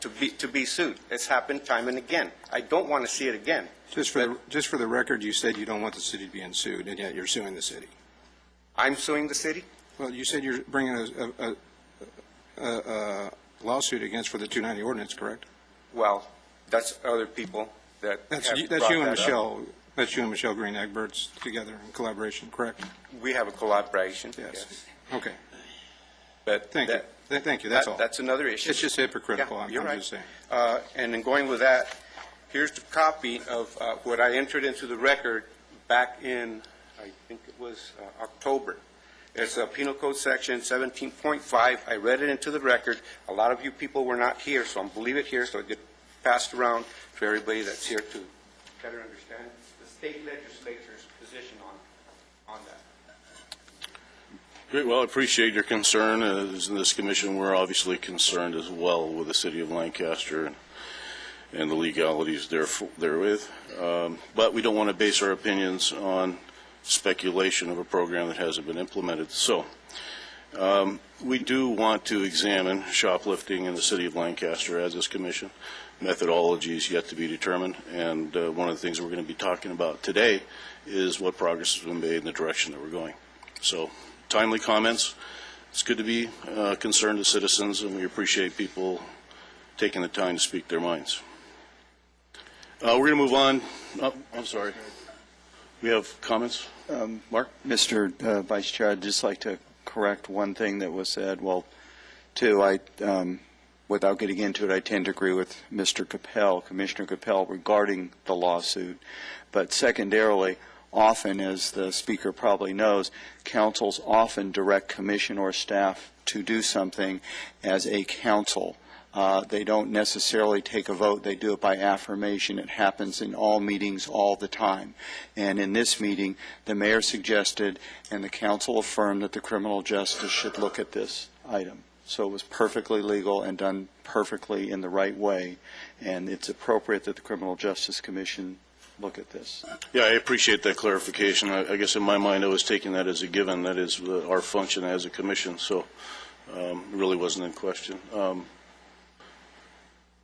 to be sued. It's happened time and again. I don't want to see it again. Just for the record, you said you don't want the city being sued, and yet you're suing the city. I'm suing the city? Well, you said you're bringing a lawsuit against for the 290 ordinance, correct? Well, that's other people that that's you and Michelle. That's you and Michelle Green Egberts together in collaboration, correct? We have a collaboration. Yes. Okay. But thank you. Thank you. That's all. That's another issue. It's just hypocritical. Yeah, you're right. Just saying. And in going with that, here's the copy of what I entered into the record back in, I think it was October. It's a Penal Code section 17.5. I read it into the record. A lot of you people were not here, so I'm going to leave it here so it gets passed around to everybody that's here to better understand the state legislature's position on that. Great. Well, I appreciate your concern. As in this commission, we're obviously concerned as well with the city of Lancaster and the legalities therewith. But we don't want to base our opinions on speculation of a program that hasn't been implemented. So We do want to examine shoplifting in the city of Lancaster as this commission. Methodology is yet to be determined, and one of the things we're going to be talking about today is what progress has been made in the direction that we're going. So, timely comments. It's good to be concerned to citizens, and we appreciate people taking the time to speak their minds. We're going to move on. Oh, I'm sorry. We have comments? Mark? Mr. Vice Chair, I'd just like to correct one thing that was said. Well, two, without getting into it, I tend to agree with Mr. Capel, Commissioner Capel, regarding the lawsuit. But secondarily, often, as the Speaker probably knows, councils often direct commission or staff to do something as a council. They don't necessarily take a vote. They do it by affirmation. It happens in all meetings all the time. And in this meeting, the mayor suggested and the council affirmed that the criminal justice should look at this item. So it was perfectly legal and done perfectly in the right way. And it's appropriate that the Criminal Justice Commission look at this. Yeah, I appreciate that clarification. I guess in my mind I was taking that as a given. That is our function as a commission. So it really wasn't in question.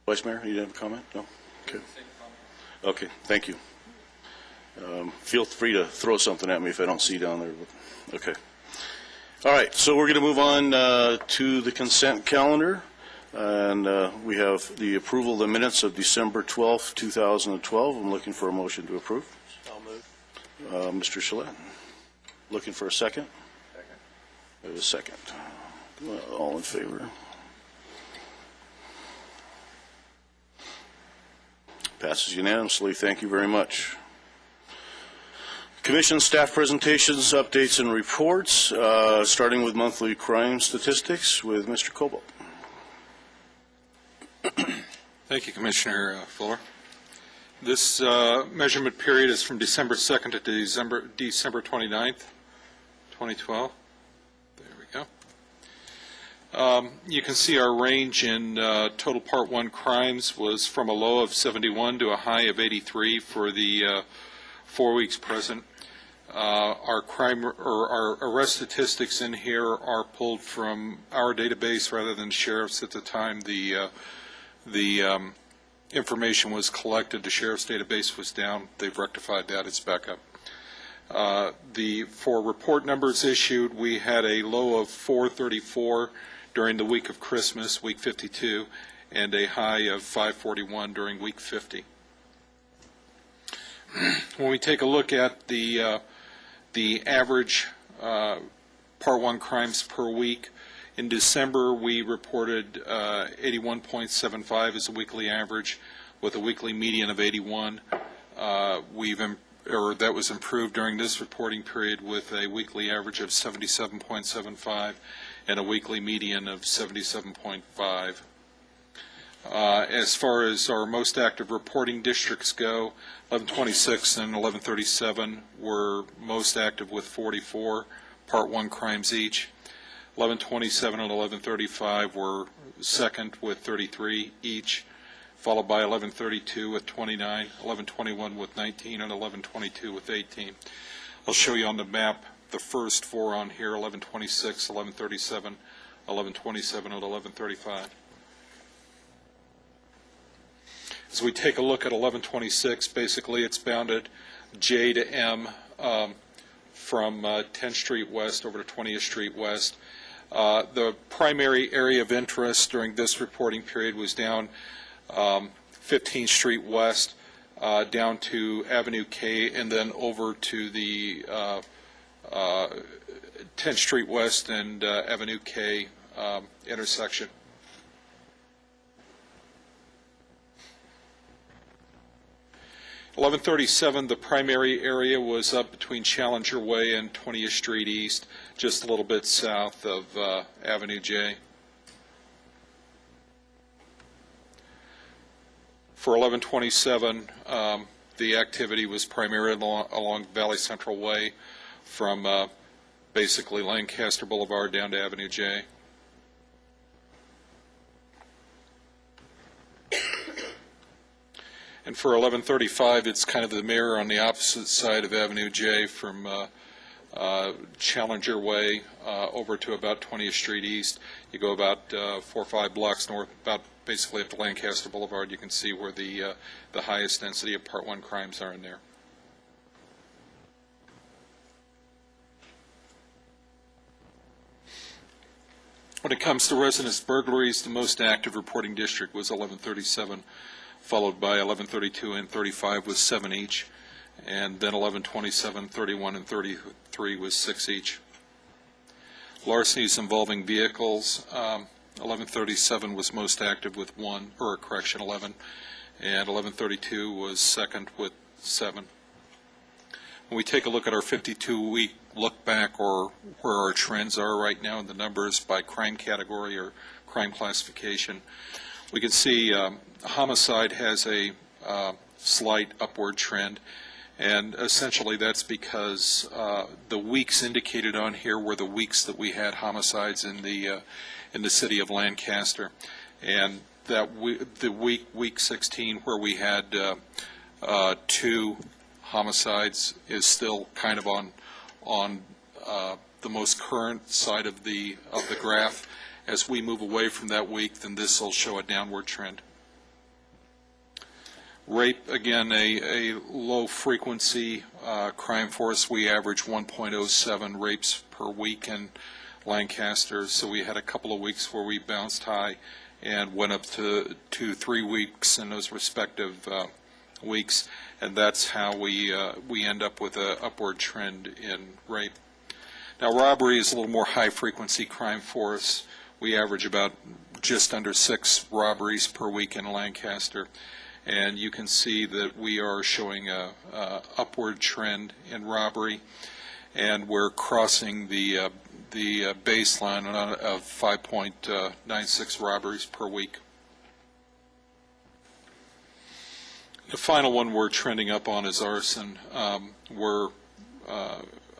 Vice Mayor, you didn't have a comment? No? Okay. Okay, thank you. Feel free to throw something at me if I don't see down there. Okay. All right, so we're going to move on to the consent calendar. And we have the approval of the minutes of December 12th, 2012. I'm looking for a motion to approve. I'll move. Mr. Shalit. Looking for a second? Second. There's a second. All in favor? Passes unanimously. Thank you very much. Commission staff presentations, updates, and reports, starting with monthly crime statistics with Mr. Cobalt. Thank you, Commissioner Fuller. This measurement period is from December 2nd to December 29th, 2012. There we go. You can see our range in total Part 1 crimes was from a low of 71 to a high of 83 for the 4 weeks present. Our crime or our arrest statistics in here are pulled from our database rather than sheriff's. At the time the information was collected, the sheriff's database was down. They've rectified that. It's back up. For report numbers issued, we had a low of 434 during the week of Christmas, week 52, and a high of 541 during week 50. When we take a look at the average Part 1 crimes per week, in December we reported 81.75 as a weekly average, with a weekly median of 81. That was improved during this reporting period with a weekly average of 77.75 and a weekly median of 77.5. As far as our most active reporting districts go, 1126 and 1137 were most active with 44 Part 1 crimes each. 1127 and 1135 were second with 33 each, followed by 1132 with 29, 1121 with 19, and 1122 with 18. I'll show you on the map the first four on here, 1126, 1137, 1127, and 1135. As we take a look at 1126, basically it's bounded J to M from 10th Street West over to 20th Street West. The primary area of interest during this reporting period was down 15th Street West, down to Avenue K, and then over to the 10th Street West and Avenue K intersection. .1137, the primary area was up between Challenger Way and 20th Street East, just a little bit south of Avenue J. For 1127, the activity was primarily along Valley Central Way from basically Lancaster Boulevard down to Avenue J. And for 1135, it's kind of the mirror on the opposite side of Avenue J from Challenger Way over to about 20th Street East. You go about 4 or 5 blocks north, about basically up to Lancaster Boulevard. You can see where the highest density of Part 1 crimes are in there. When it comes to residence burglaries, the most active reporting district was 1137, followed by 1132 and 35 with 7 each, and then 1127, 31, and 33 with 6 each. Larcenies involving vehicles, 1137 was most active with 1, or correction, 11, and 1132 was second with 7. When we take a look at our 52-week look back, or where our trends are right now in the numbers by crime category or crime classification, we can see homicide has a slight upward trend, and essentially that's because the weeks indicated on here were the weeks that we had homicides in the city of Lancaster, and that week 16 where we had 2 homicides is still kind of on the most current side of the graph. As we move away from that week, then this will show a downward trend. Rape, again, a low frequency crime for us. We average 1.07 rapes per week in Lancaster, so we had a couple of weeks where we bounced high and went up to 3 weeks in those respective weeks, and that's how we end up with an upward trend in rape. Now, robbery is a little more high-frequency crime for us. We average about just under 6 robberies per week in Lancaster, and you can see that we are showing a upward trend in robbery, and we're crossing the baseline of 5.96 robberies per week. The final one we're trending up on is arson. We're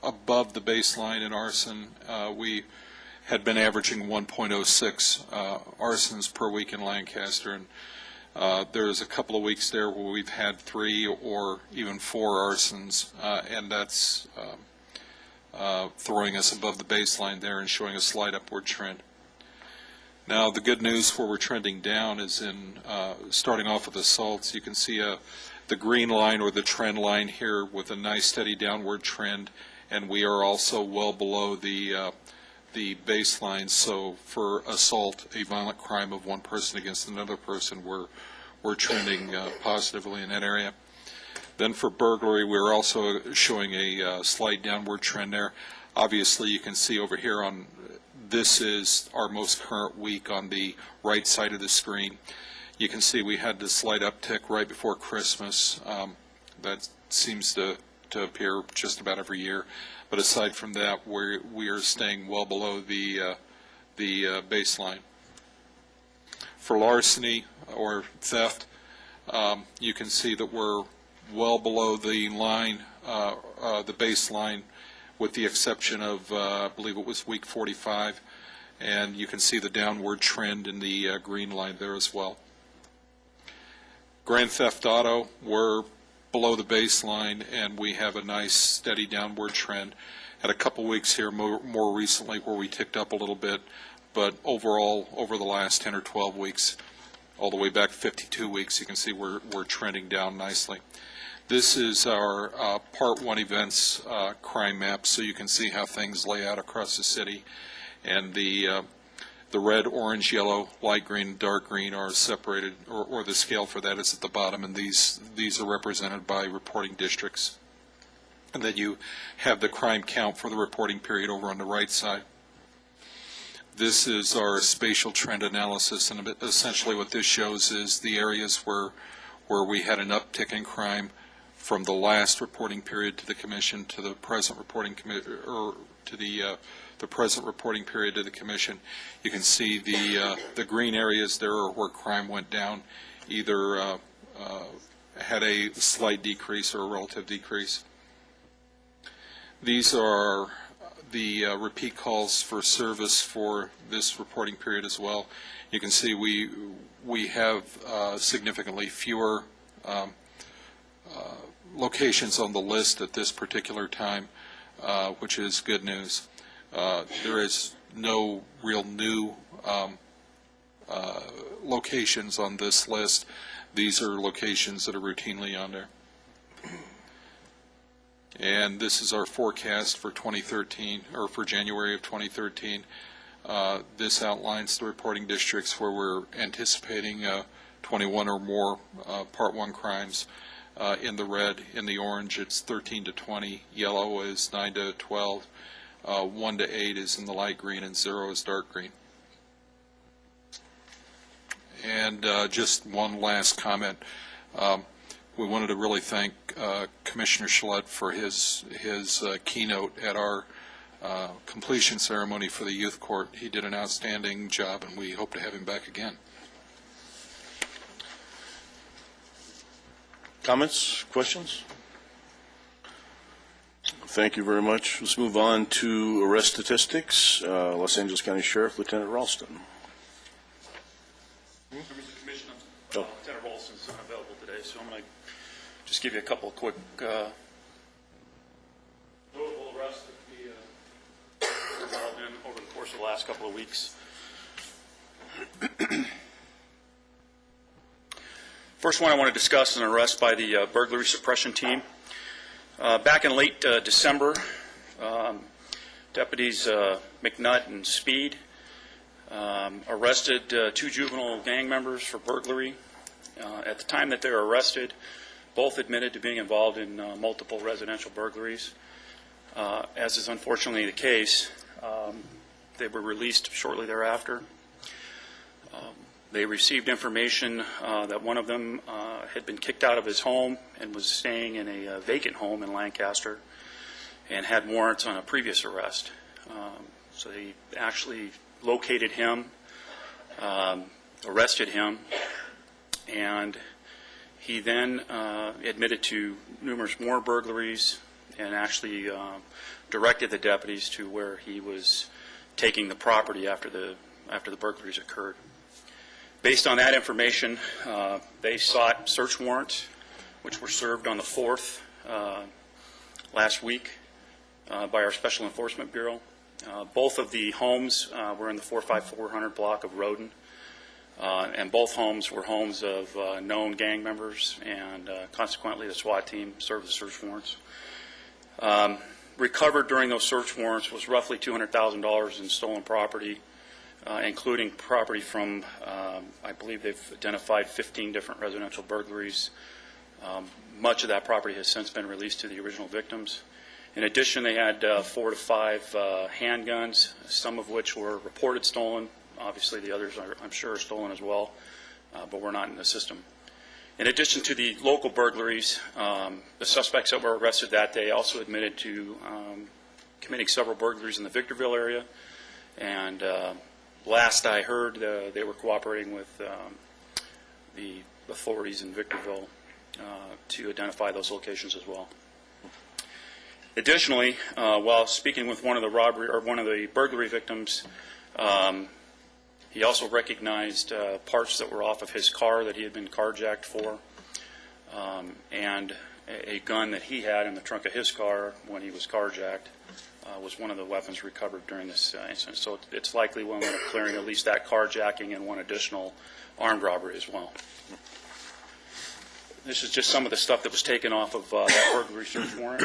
above the baseline in arson. We had been averaging 1.06 arsons per week in Lancaster, and there's a couple of weeks there where we've had 3 or even 4 arsons, and that's throwing us above the baseline there and showing a slight upward trend. Now, the good news where we're trending down is in starting off with assaults. You can see the green line or the trend line here with a nice steady downward trend, and we are also well below the baseline. So for assault, a violent crime of one person against another person, we're trending positively in that area. Then for burglary, we're also showing a slight downward trend there. Obviously, you can see over here on this is our most current week on the right side of the screen. You can see we had this slight uptick right before Christmas. That seems to appear just about every year. But aside from that, we are staying well below the baseline. For larceny or theft, you can see that we're well below the line, the baseline, with the exception of, I believe it was week 45, and you can see the downward trend in the green line there as well. Grand theft auto, we're below the baseline, and we have a nice steady downward trend. Had a couple weeks here more recently where we ticked up a little bit, but overall, over the last 10 or 12 weeks, all the way back 52 weeks, you can see we're trending down nicely. This is our Part 1 events crime map, so you can see how things lay out across the city. And the red, orange, yellow, light green, dark green are separated, or the scale for that is at the bottom, and these are represented by reporting districts. And then you have the crime count for the reporting period over on the right side. This is our spatial trend analysis, and essentially what this shows is the areas where we had an uptick in crime from the last reporting period to the commission to the present reporting or to the present reporting period to the commission. You can see the green areas there are where crime went down, either had a slight decrease or a relative decrease. These are the repeat calls for service for this reporting period as well. You can see we have significantly fewer locations on the list at this particular time which is good news. There is no real new locations on this list. These are locations that are routinely on there. And this is our forecast for 2013, or for January of 2013. This outlines the reporting districts where we're anticipating 21 or more Part 1 crimes. In the red, in the orange, it's 13 to 20. Yellow is 9 to 12. 1 to 8 is in the light green, and 0 is dark green. And just one last comment. We wanted to really thank Commissioner Schlett for his keynote at our completion ceremony for the youth court. He did an outstanding job, and we hope to have him back again. Comments, questions? Thank you very much. Let's move on to arrest statistics. Los Angeles County Sheriff Lieutenant Ralston. Members of the Commission, Lieutenant Ralston is unavailable today, so I'm going to just give you a couple of quick notable arrests that we were involved in over the course of the last couple of weeks. First one I want to discuss is an arrest by the burglary suppression team. Back in late December, deputies McNutt and Speed arrested 2 juvenile gang members for burglary. At the time that they were arrested, both admitted to being involved in multiple residential burglaries. As is unfortunately the case, they were released shortly thereafter. They received information that one of them had been kicked out of his home and was staying in a vacant home in Lancaster and had warrants on a previous arrest. So they actually located him, arrested him, and he then admitted to numerous more burglaries and actually directed the deputies to where he was taking the property after the burglaries occurred. Based on that information, they sought search warrants, which were served on the 4th last week by our Special Enforcement Bureau. Both of the homes were in the 45400 block of Roden, and both homes were homes of known gang members, and consequently the SWAT team served the search warrants. Recovered during those search warrants was roughly $200,000 in stolen property, including property from, I believe they've identified 15 different residential burglaries. Much of that property has since been released to the original victims. In addition, they had 4 to 5 handguns, some of which were reported stolen. Obviously, the others, I'm sure, are stolen as well, but we're not in the system. In addition to the local burglaries, the suspects that were arrested that day also admitted to committing several burglaries in the Victorville area, and last I heard, they were cooperating with the authorities in Victorville to identify those locations as well. Additionally, while speaking with one of the burglary victims, he also recognized parts that were off of his car that he had been carjacked for, and a gun that he had in the trunk of his car when he was carjacked was one of the weapons recovered during this incident. So it's likely we'll end up clearing at least that carjacking and one additional armed robbery as well. This is just some of the stuff that was taken off of that burglary search warrant.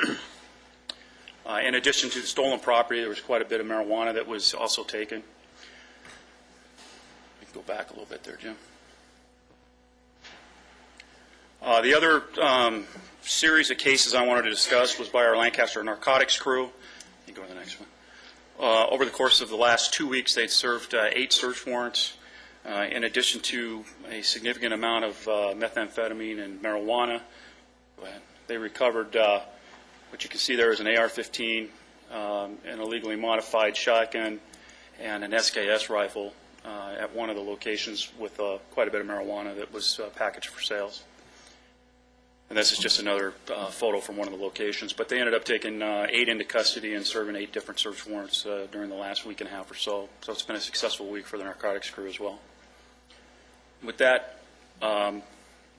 In addition to the stolen property, there was quite a bit of marijuana that was also taken. We can go back a little bit there, Jim. The other series of cases I wanted to discuss was by our Lancaster narcotics crew. You go to the next one. Over the course of the last 2 weeks, they'd served 8 search warrants, in addition to a significant amount of methamphetamine and marijuana. They recovered what you can see there is an AR-15, an illegally modified shotgun, and an SKS rifle at one of the locations with quite a bit of marijuana that was packaged for sales. And this is just another photo from one of the locations. But they ended up taking 8 into custody and serving 8 different search warrants during the last week and a half or so. So it's been a successful week for the narcotics crew as well. With that,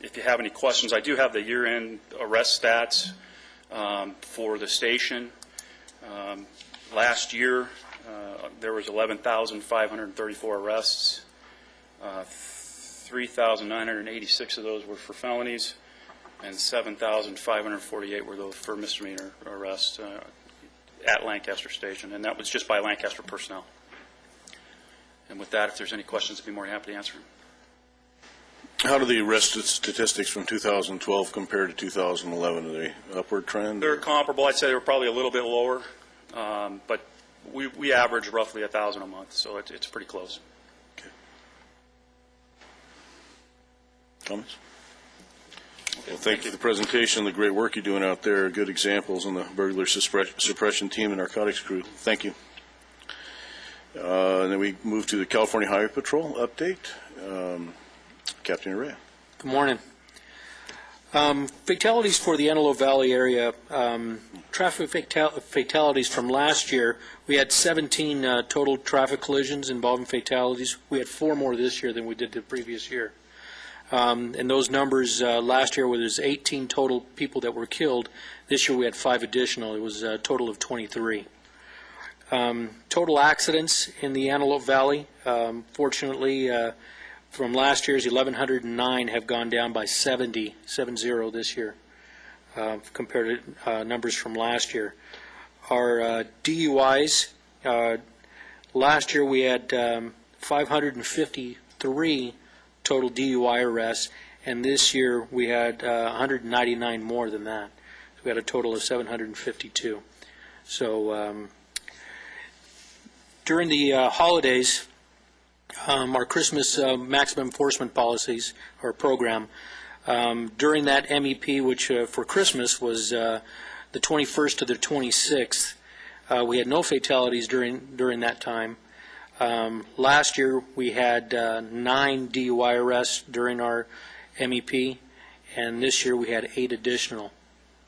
if you have any questions, I do have the year-end arrest stats for the station. Last year, there was 11,534 arrests. 3,986 of those were for felonies, and 7,548 were those for misdemeanor arrests at Lancaster Station, and that was just by Lancaster personnel. And with that, if there's any questions, I'd be more than happy to answer them. How do the arrest statistics from 2012 compare to 2011? Are they upward trend? They're comparable. I'd say they were probably a little bit lower, but we average roughly 1,000 a month, so it's pretty close. Okay. Comments? Well, thank you for the presentation, the great work you're doing out there. Good examples on the burglary suppression team and narcotics crew. Thank you. And then we move to the California Highway Patrol update. Captain Urrea. Good morning. Fatalities for the Antelope Valley area. Traffic fatalities from last year, we had 17 total traffic collisions involving fatalities. We had 4 more this year than we did the previous year. And those numbers last year, where there's 18 total people that were killed, this year we had 5 additional. It was a total of 23. Total accidents in the Antelope Valley, fortunately, from last year's 1,109 have gone down by 70 this year, compared to numbers from last year. Our DUIs, last year we had 553 total DUI arrests, and this year we had 199 more than that. So we had a total of 752. So during the holidays, our Christmas maximum enforcement policies, or program, during that MEP, which for Christmas was the 21st to the 26th, we had no fatalities during that time. Last year, we had 9 DUI arrests during our MEP, and this year we had 8 additional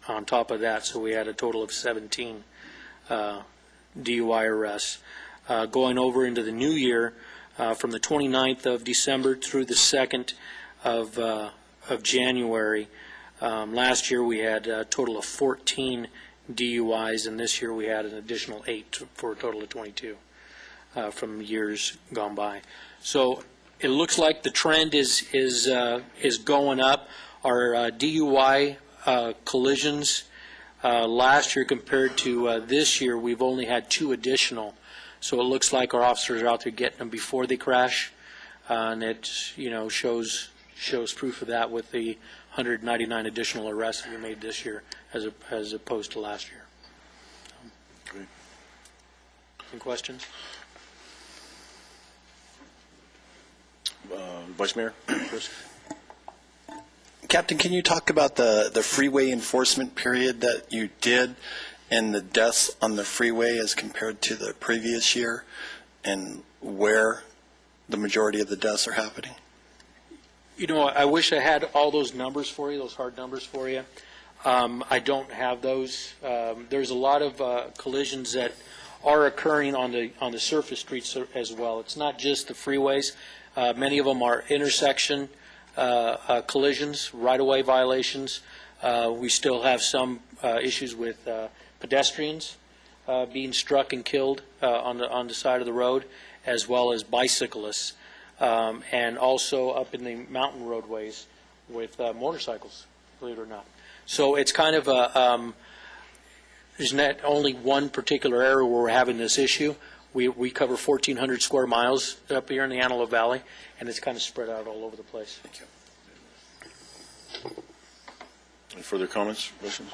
on top of that, so we had a total of 17 DUI arrests. Going over into the new year, from the 29th of December through the 2nd of January, last year we had a total of 14 DUIs, and this year we had an additional 8 for a total of 22 from years gone by. So it looks like the trend is going up. Our DUI collisions last year compared to this year, we've only had 2 additional. So it looks like our officers are out there getting them before they crash, and it shows proof of that with the 199 additional arrests that we made this year as opposed to last year. Great. Any questions? Vice Mayor, Chris. Captain, can you talk about the freeway enforcement period that you did and the deaths on the freeway as compared to the previous year, and where the majority of the deaths are happening? I wish I had all those numbers for you, those hard numbers for you. I don't have those. There's a lot of collisions that are occurring on the surface streets as well. It's not just the freeways. Many of them are intersection collisions, right-of-way violations. We still have some issues with pedestrians being struck and killed on the side of the road, as well as bicyclists, and also up in the mountain roadways with motorcycles, believe it or not. So it's kind of there's not only one particular area where we're having this issue. We cover 1,400 square miles up here in the Antelope Valley, and it's kind of spread out all over the place. Thank you. Any further comments, questions?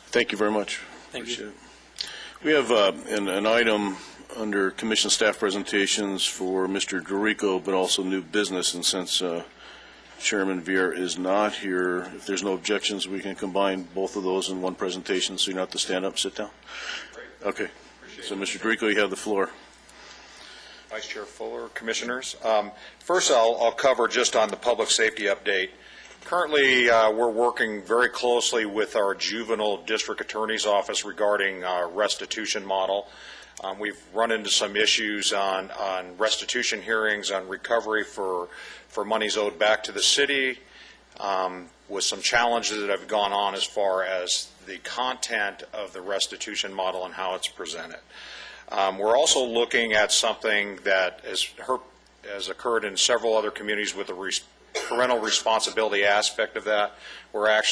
Thank you very much. Thank you. We have an item under Commission staff presentations for Mr. Dorico, but also new business, and since Chairman Vieira is not here, if there's no objections, we can combine both of those in one presentation, so you don't have to stand up, sit down. Okay. So, Mr. Dorico, you have the floor. Vice Chair Fuller, Commissioners. First, I'll cover just on the public safety update. Currently, we're working very closely with our juvenile district attorney's office regarding our restitution model. We've run into some issues on restitution hearings, on recovery for monies owed back to the city. with some challenges that have gone on as far as the content of the restitution model and how it's presented. We're also looking at something that has occurred in several other communities with the parental responsibility aspect of that, where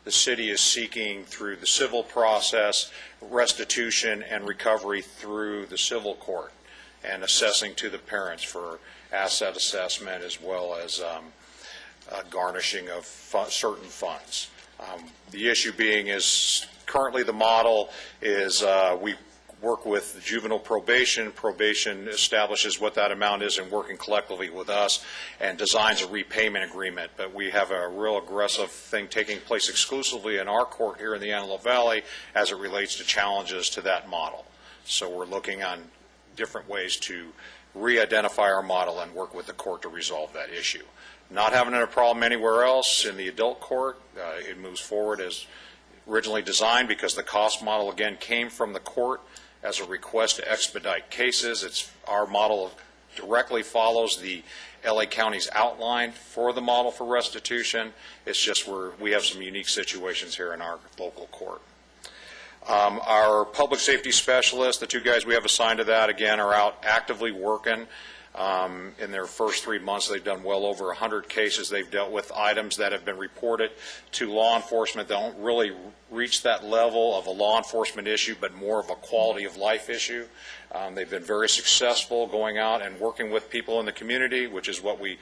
the city is seeking through the civil process restitution and recovery through the civil court and assessing to the parents for asset assessment as well as garnishing of certain funds. The issue being is currently the model is we work with juvenile probation. Probation establishes what that amount is and working collectively with us and designs a repayment agreement. But we have a real aggressive thing taking place exclusively in our court here in the Antelope Valley as it relates to challenges to that model. So we're looking on different ways to re-identify our model and work with the court to resolve that issue. Not having a problem anywhere else in the adult court, it moves forward as originally designed because the cost model again came from the court as a request to expedite cases. Our model directly follows the LA County's outline for the model for restitution. It's just we have some unique situations here in our local court. Our public safety specialists, the two guys we have assigned to that, again, are out actively working. In their first 3 months, they've done well over 100 cases. They've dealt with items that have been reported to law enforcement that don't really reach that level of a law enforcement issue, but more of a quality of life issue. They've been very successful going out and working with people in the community, which is what we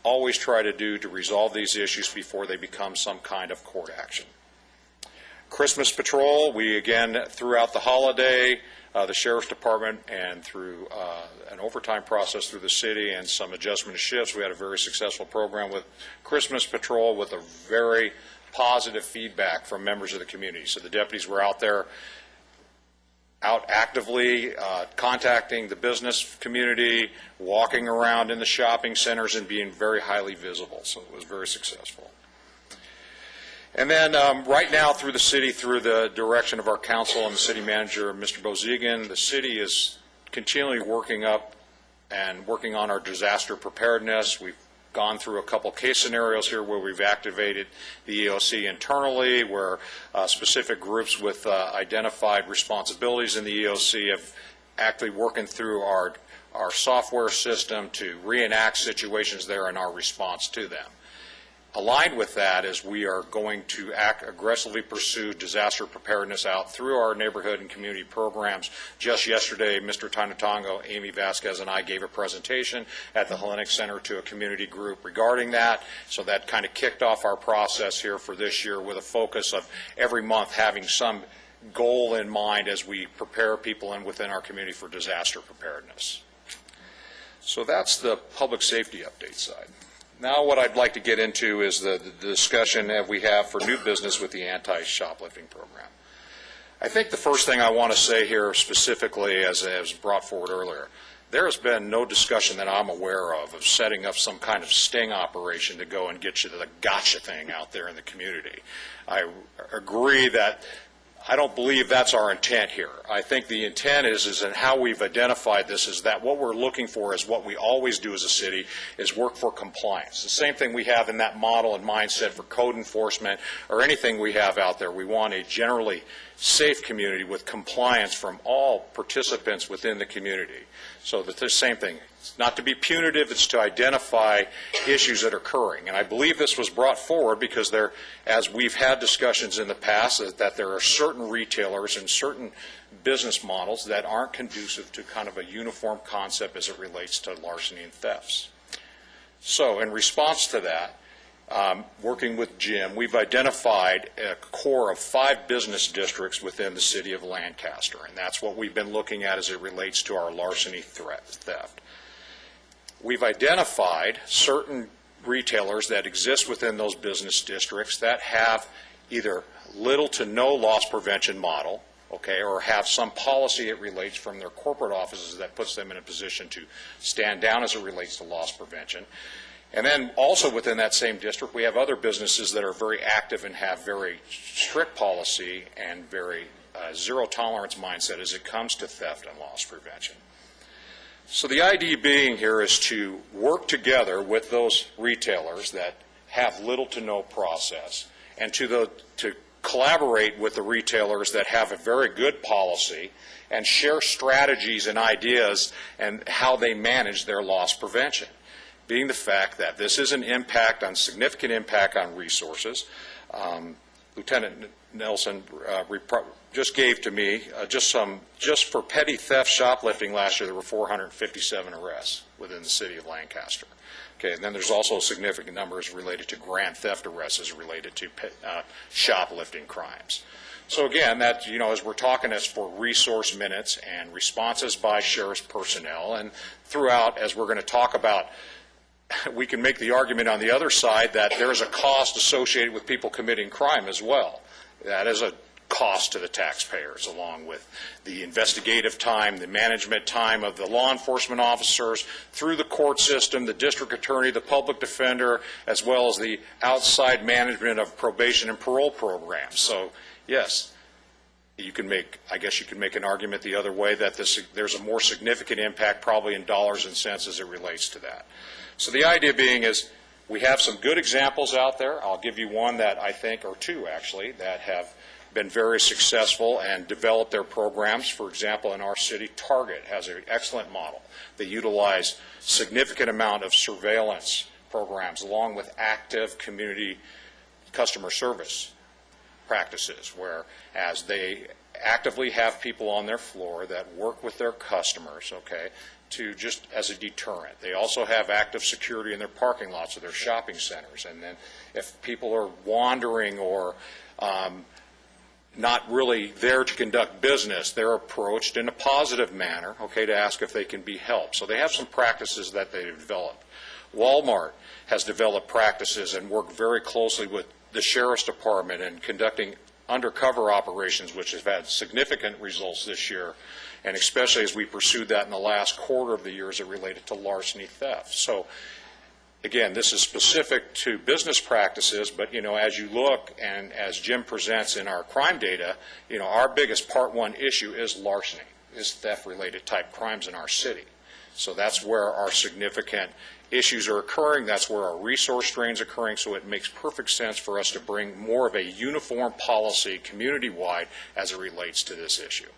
always try to do to resolve these issues before they become some kind of court action. Christmas patrol, we again, throughout the holiday, the Sheriff's Department and through an overtime process through the city and some adjustment of shifts, we had a very successful program with Christmas patrol with a very positive feedback from members of the community. So the deputies were out there, out actively contacting the business community, walking around in the shopping centers and being very highly visible. So it was very successful. And then right now through the city, through the direction of our council and the city manager, Mr. Bozigan, the city is continually working on our disaster preparedness. We've gone through a couple case scenarios here where we've activated the EOC internally, where specific groups with identified responsibilities in the EOC have actually working through our software system to reenact situations there and our response to them. Aligned with that is we are going to aggressively pursue disaster preparedness out through our neighborhood and community programs. Just yesterday, Mr. Tainatongo, Amy Vasquez, and I gave a presentation at the Hellenic Center to a community group regarding that. So that kind of kicked off our process here for this year with a focus of every month having some goal in mind as we prepare people within our community for disaster preparedness. So that's the public safety update side. Now what I'd like to get into is the discussion that we have for new business with the anti-shoplifting program. I think the first thing I want to say here specifically, as brought forward earlier, there has been no discussion that I'm aware of setting up some kind of sting operation to go and get you to the gotcha thing out there in the community. I agree that I don't believe that's our intent here. I think the intent is in how we've identified this is that what we're looking for is what we always do as a city is work for compliance. The same thing we have in that model and mindset for code enforcement or anything we have out there. We want a generally safe community with compliance from all participants within the community. So that the same thing. It's not to be punitive, it's to identify issues that are occurring. And I believe this was brought forward because there, as we've had discussions in the past, that there are certain retailers and certain business models that aren't conducive to kind of a uniform concept as it relates to larceny and thefts. So in response to that, working with Jim, we've identified a core of 5 business districts within the city of Lancaster, and that's what we've been looking at as it relates to our larceny theft. We've identified certain retailers that exist within those business districts that have either little to no loss prevention model, okay, or have some policy it relates from their corporate offices that puts them in a position to stand down as it relates to loss prevention. And then also within that same district, we have other businesses that are very active and have very strict policy and very zero tolerance mindset as it comes to theft and loss prevention. So the idea being here is to work together with those retailers that have little to no process, and to collaborate with the retailers that have a very good policy and share strategies and ideas and how they manage their loss prevention. Being the fact that this is an significant impact on resources. Lieutenant Nelson just gave to me just for petty theft shoplifting last year, there were 457 arrests within the city of Lancaster. Okay, and then there's also significant numbers related to grand theft arrests as related to shoplifting crimes. So again, that, as we're talking as for resource minutes and responses by sheriff's personnel, and throughout, as we're going to talk about, we can make the argument on the other side that there's a cost associated with people committing crime as well. That is a cost to the taxpayers, along with the investigative time, the management time of the law enforcement officers, through the court system, the district attorney, the public defender, as well as the outside management of probation and parole programs. So, yes, I guess you can make an argument the other way that there's a more significant impact probably in dollars and cents as it relates to that. So the idea being is we have some good examples out there. I'll give you one that I think, or two actually, that have been very successful and developed their programs. For example, in our city, Target has an excellent model. They utilize significant amount of surveillance programs along with active community customer service practices, whereas they actively have people on their floor that work with their customers, okay, to just as a deterrent. They also have active security in their parking lots of their shopping centers. And then if people are wandering or not really there to conduct business, they're approached in a positive manner, okay, to ask if they can be helped. So they have some practices that they've developed. Walmart has developed practices and worked very closely with the Sheriff's Department in conducting undercover operations, which have had significant results this year, and especially as we pursued that in the last quarter of the year as it related to larceny theft. So again, this is specific to business practices, but as you look and as Jim presents in our crime data, our biggest part one issue is larceny, is theft-related type crimes in our city. So that's where our significant issues are occurring. That's where our resource drain's occurring. So it makes perfect sense for us to bring more of a uniform policy community-wide as it relates to this issue.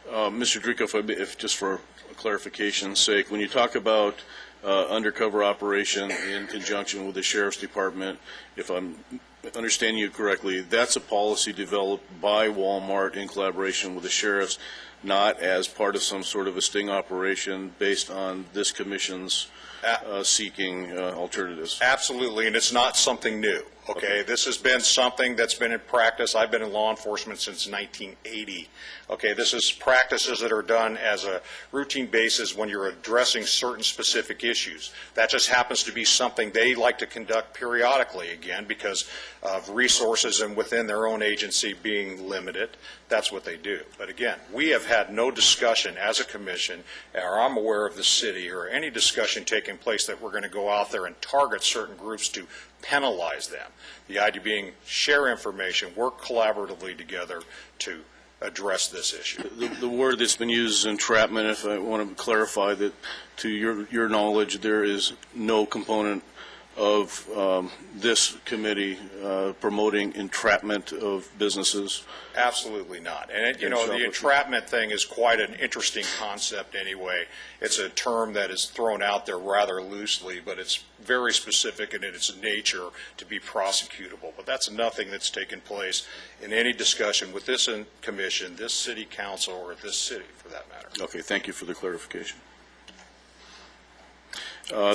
Mr. Drico, if just for clarification's sake, when you talk about undercover operation in conjunction with the Sheriff's Department, if I'm understanding you correctly, that's a policy developed by Walmart in collaboration with the sheriffs, not as part of some sort of a sting operation based on this commission's seeking alternatives. Absolutely, and it's not something new. Okay, this has been something that's been in practice. I've been in law enforcement since 1980. Okay, this is practices that are done as a routine basis when you're addressing certain specific issues. That just happens to be something they like to conduct periodically, again, because of resources and within their own agency being limited. That's what they do. But again, we have had no discussion as a commission, or I'm aware of the city, or any discussion taking place that we're going to go out there and target certain groups to penalize them. The idea being share information, work collaboratively together to address this issue. The word that's been used is entrapment. If I want to clarify that, to your knowledge, there is no component of this committee promoting entrapment of businesses? Absolutely not. And the entrapment thing is quite an interesting concept anyway. It's a term that is thrown out there rather loosely, but it's very specific in its nature to be prosecutable. But that's nothing that's taken place in any discussion with this commission, this city council, or this city for that matter. Okay, thank you for the clarification.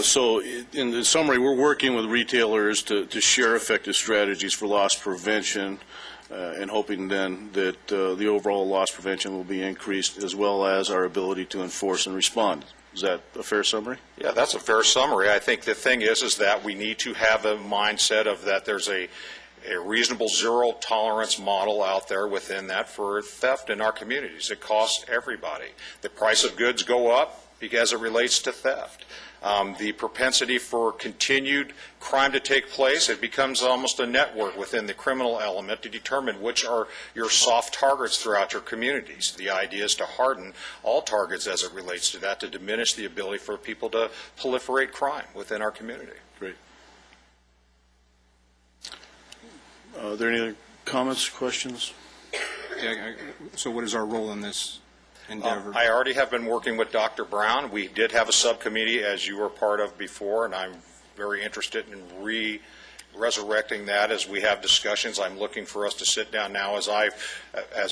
So in the summary, we're working with retailers to share effective strategies for loss prevention and hoping then that the overall loss prevention will be increased, as well as our ability to enforce and respond. Is that a fair summary? Yeah, that's a fair summary. I think the thing is that we need to have a mindset of that there's a reasonable zero tolerance model out there within that for theft in our communities. It costs everybody. The price of goods go up because it relates to theft. The propensity for continued crime to take place, it becomes almost a network within the criminal element to determine which are your soft targets throughout your communities. The idea is to harden all targets as it relates to that, to diminish the ability for people to proliferate crime within our community. Great. Are there any other comments, questions? So what is our role in this endeavor? I already have been working with Dr. Brown. We did have a subcommittee, as you were part of before, and I'm very interested in resurrecting that as we have discussions. I'm looking for us to sit down now as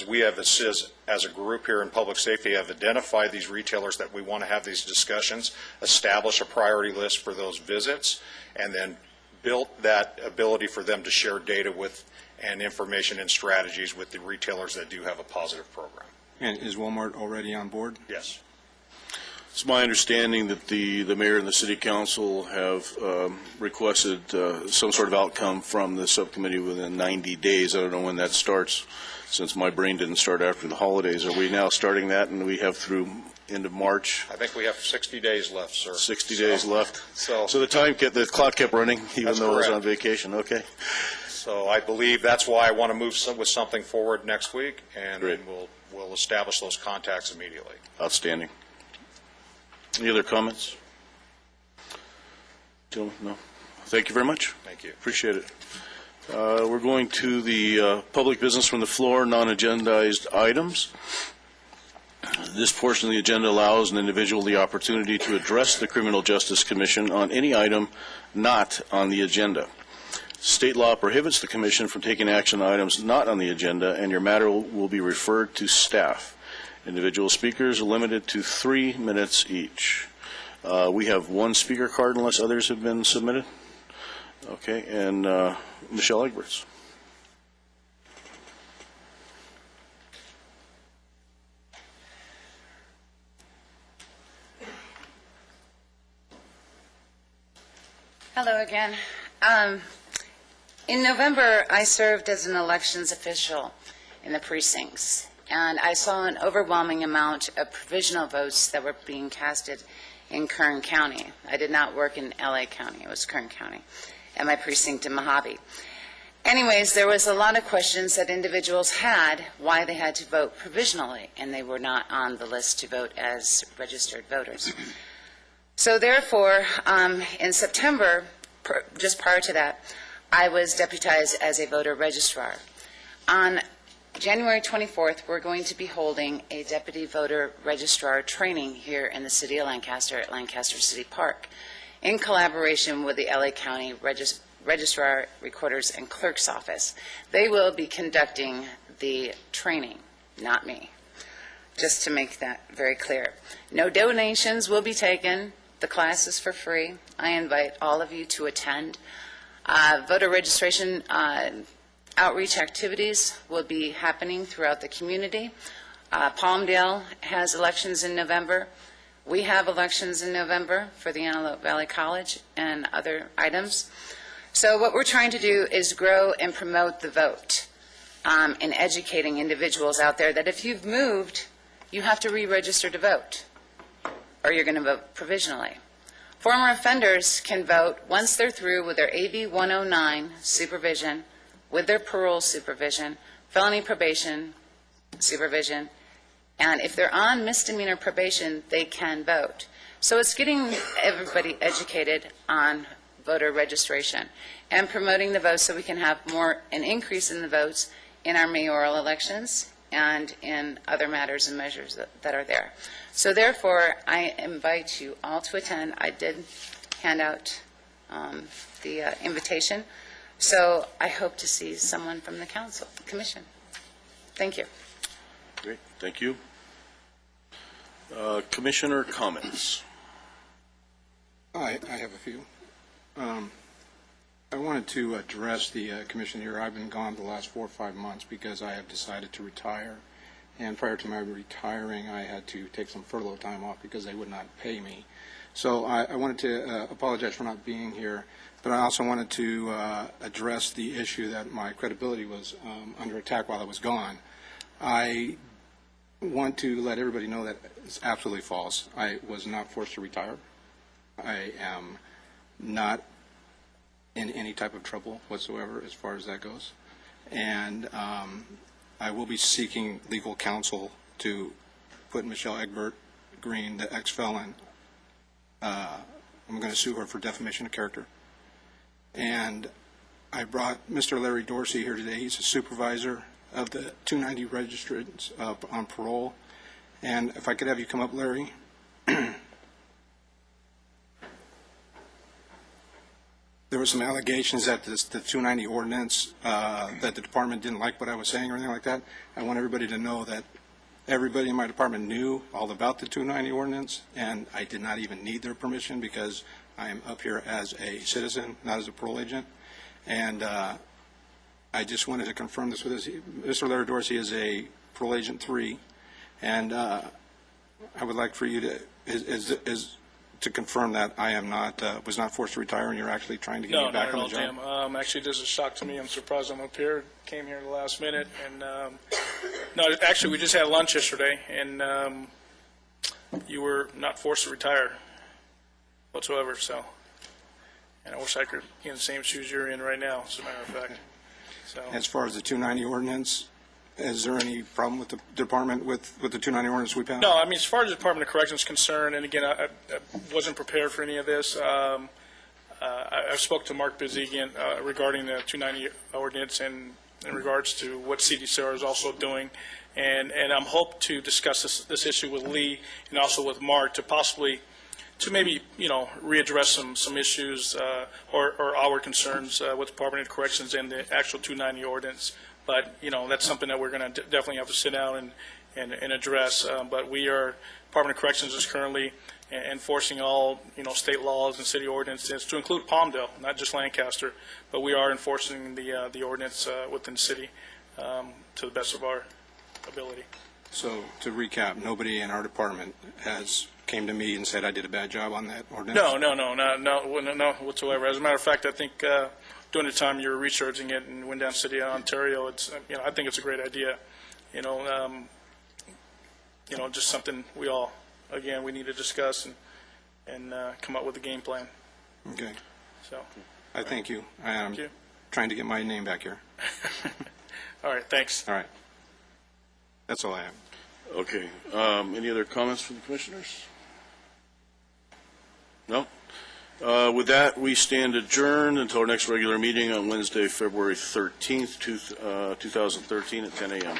we have, as a group here in public safety, have identified these retailers that we want to have these discussions, establish a priority list for those visits, and then build that ability for them to share data with and information and strategies with the retailers that do have a positive program. And is Walmart already on board? Yes. It's my understanding that the mayor and the city council have requested some sort of outcome from the subcommittee within 90 days. I don't know when that starts, since my brain didn't start after the holidays. Are we now starting that, and we have through end of March? I think we have 60 days left, sir. 60 days left. So the clock kept running, even though I was correct. on vacation. Okay. So I believe that's why I want to move with something forward next week, and Great. we'll establish those contacts immediately. Outstanding. Any other comments? Gentlemen, no. Thank you very much. Thank you. Appreciate it. We're going to the public business from the floor, non-agendized items. This portion of the agenda allows an individual the opportunity to address the Criminal Justice Commission on any item not on the agenda. State law prohibits the Commission from taking action on items not on the agenda, and your matter will be referred to staff. Individual speakers are limited to 3 minutes each. We have one speaker card unless others have been submitted. Okay, and Michelle Egberts. Hello again. In November, I served as an elections official in the precincts, and I saw an overwhelming amount of provisional votes that were being casted in Kern County. I did not work in LA County, it was Kern County, and my precinct in Mojave. Anyways, there was a lot of questions that individuals had why they had to vote provisionally, and they were not on the list to vote as registered voters. So therefore, in September, just prior to that, I was deputized as a voter registrar. On January 24th, we're going to be holding a deputy voter registrar training here in the city of Lancaster at Lancaster City Park in collaboration with the LA County Registrar, Recorders, and Clerk's Office. They will be conducting the training, not me, just to make that very clear. No donations will be taken. The class is for free. I invite all of you to attend. Voter registration outreach activities will be happening throughout the community. Palmdale has elections in November. We have elections in November for the Antelope Valley College and other items. So what we're trying to do is grow and promote the vote and educating individuals out there that if you've moved, you have to re-register to vote, or you're going to vote provisionally. Former offenders can vote once they're through with their AB 109 supervision, with their parole supervision, felony probation supervision, and if they're on misdemeanor probation, they can vote. So it's getting everybody educated on voter registration and promoting the vote so we can have an increase in the votes in our mayoral elections and in other matters and measures that are there. So therefore, I invite you all to attend. I did hand out the invitation, so I hope to see someone from the commission. Thank you. Great, thank you. Commissioner comments? I have a few. I wanted to address the commission here. I've been gone the last 4 or 5 months because I have decided to retire. And prior to my retiring, I had to take some furlough time off because they would not pay me. So I wanted to apologize for not being here, but I also wanted to address the issue that my credibility was under attack while I was gone. I want to let everybody know that it's absolutely false. I was not forced to retire. I am not in any type of trouble whatsoever as far as that goes. And I will be seeking legal counsel to put Michelle Egbert Green, the ex-felon, I'm going to sue her for defamation of character. And I brought Mr. Larry Dorsey here today. He's a supervisor of the 290 registrants on parole. And if I could have you come up, Larry. There were some allegations that the 290 ordinance, that the department didn't like what I was saying or anything like that. I want everybody to know that everybody in my department knew all about the 290 ordinance, and I did not even need their permission because I am up here as a citizen, not as a parole agent. And I just wanted to confirm this with us. Mr. Larry Dorsey is a parole agent 3, and I would like for you to confirm that I am not, was not forced to retire, and you're actually trying to get me back on the job. No, not at all, Jim. Actually, this is a shock to me. I'm surprised I'm up here. Came here at the last minute, and no, actually, we just had lunch yesterday, and you were not forced to retire whatsoever. So, and I wish I could be in the same shoes you're in right now. As a matter of fact. So, as far as the 290 ordinance, is there any problem with the department with the 290 ordinance we passed? no, I mean, as far as the Department of Corrections is concerned, and again, I wasn't prepared for any of this. I spoke to Mark Bizigian regarding the 290 ordinance and in regards to what CDCR is also doing, and I'm hope to discuss this issue with Lee and also with Mark to possibly to maybe readdress some issues or our concerns with the Department of Corrections and the actual 290 ordinance. But, that's something that we're going to definitely have to sit down and address. But Department of Corrections is currently enforcing all, state laws and city ordinances to include Palmdale, not just Lancaster. But we are enforcing the ordinance within the city to the best of our ability. So, to recap, nobody in our department came to me and said I did a bad job on that ordinance? No, whatsoever. As a matter of fact, I think during the time you were researching it in Windown City, Ontario, I think it's a great idea. Just something we need to discuss and come up with a game plan. Okay. So. I thank you. I am trying to get my name back here. All right. Thanks. All right. That's all I have. Okay. Any other comments from the commissioners? No? With that, we stand adjourned until our next regular meeting on Wednesday, February 13th, 2013 at 10 a.m.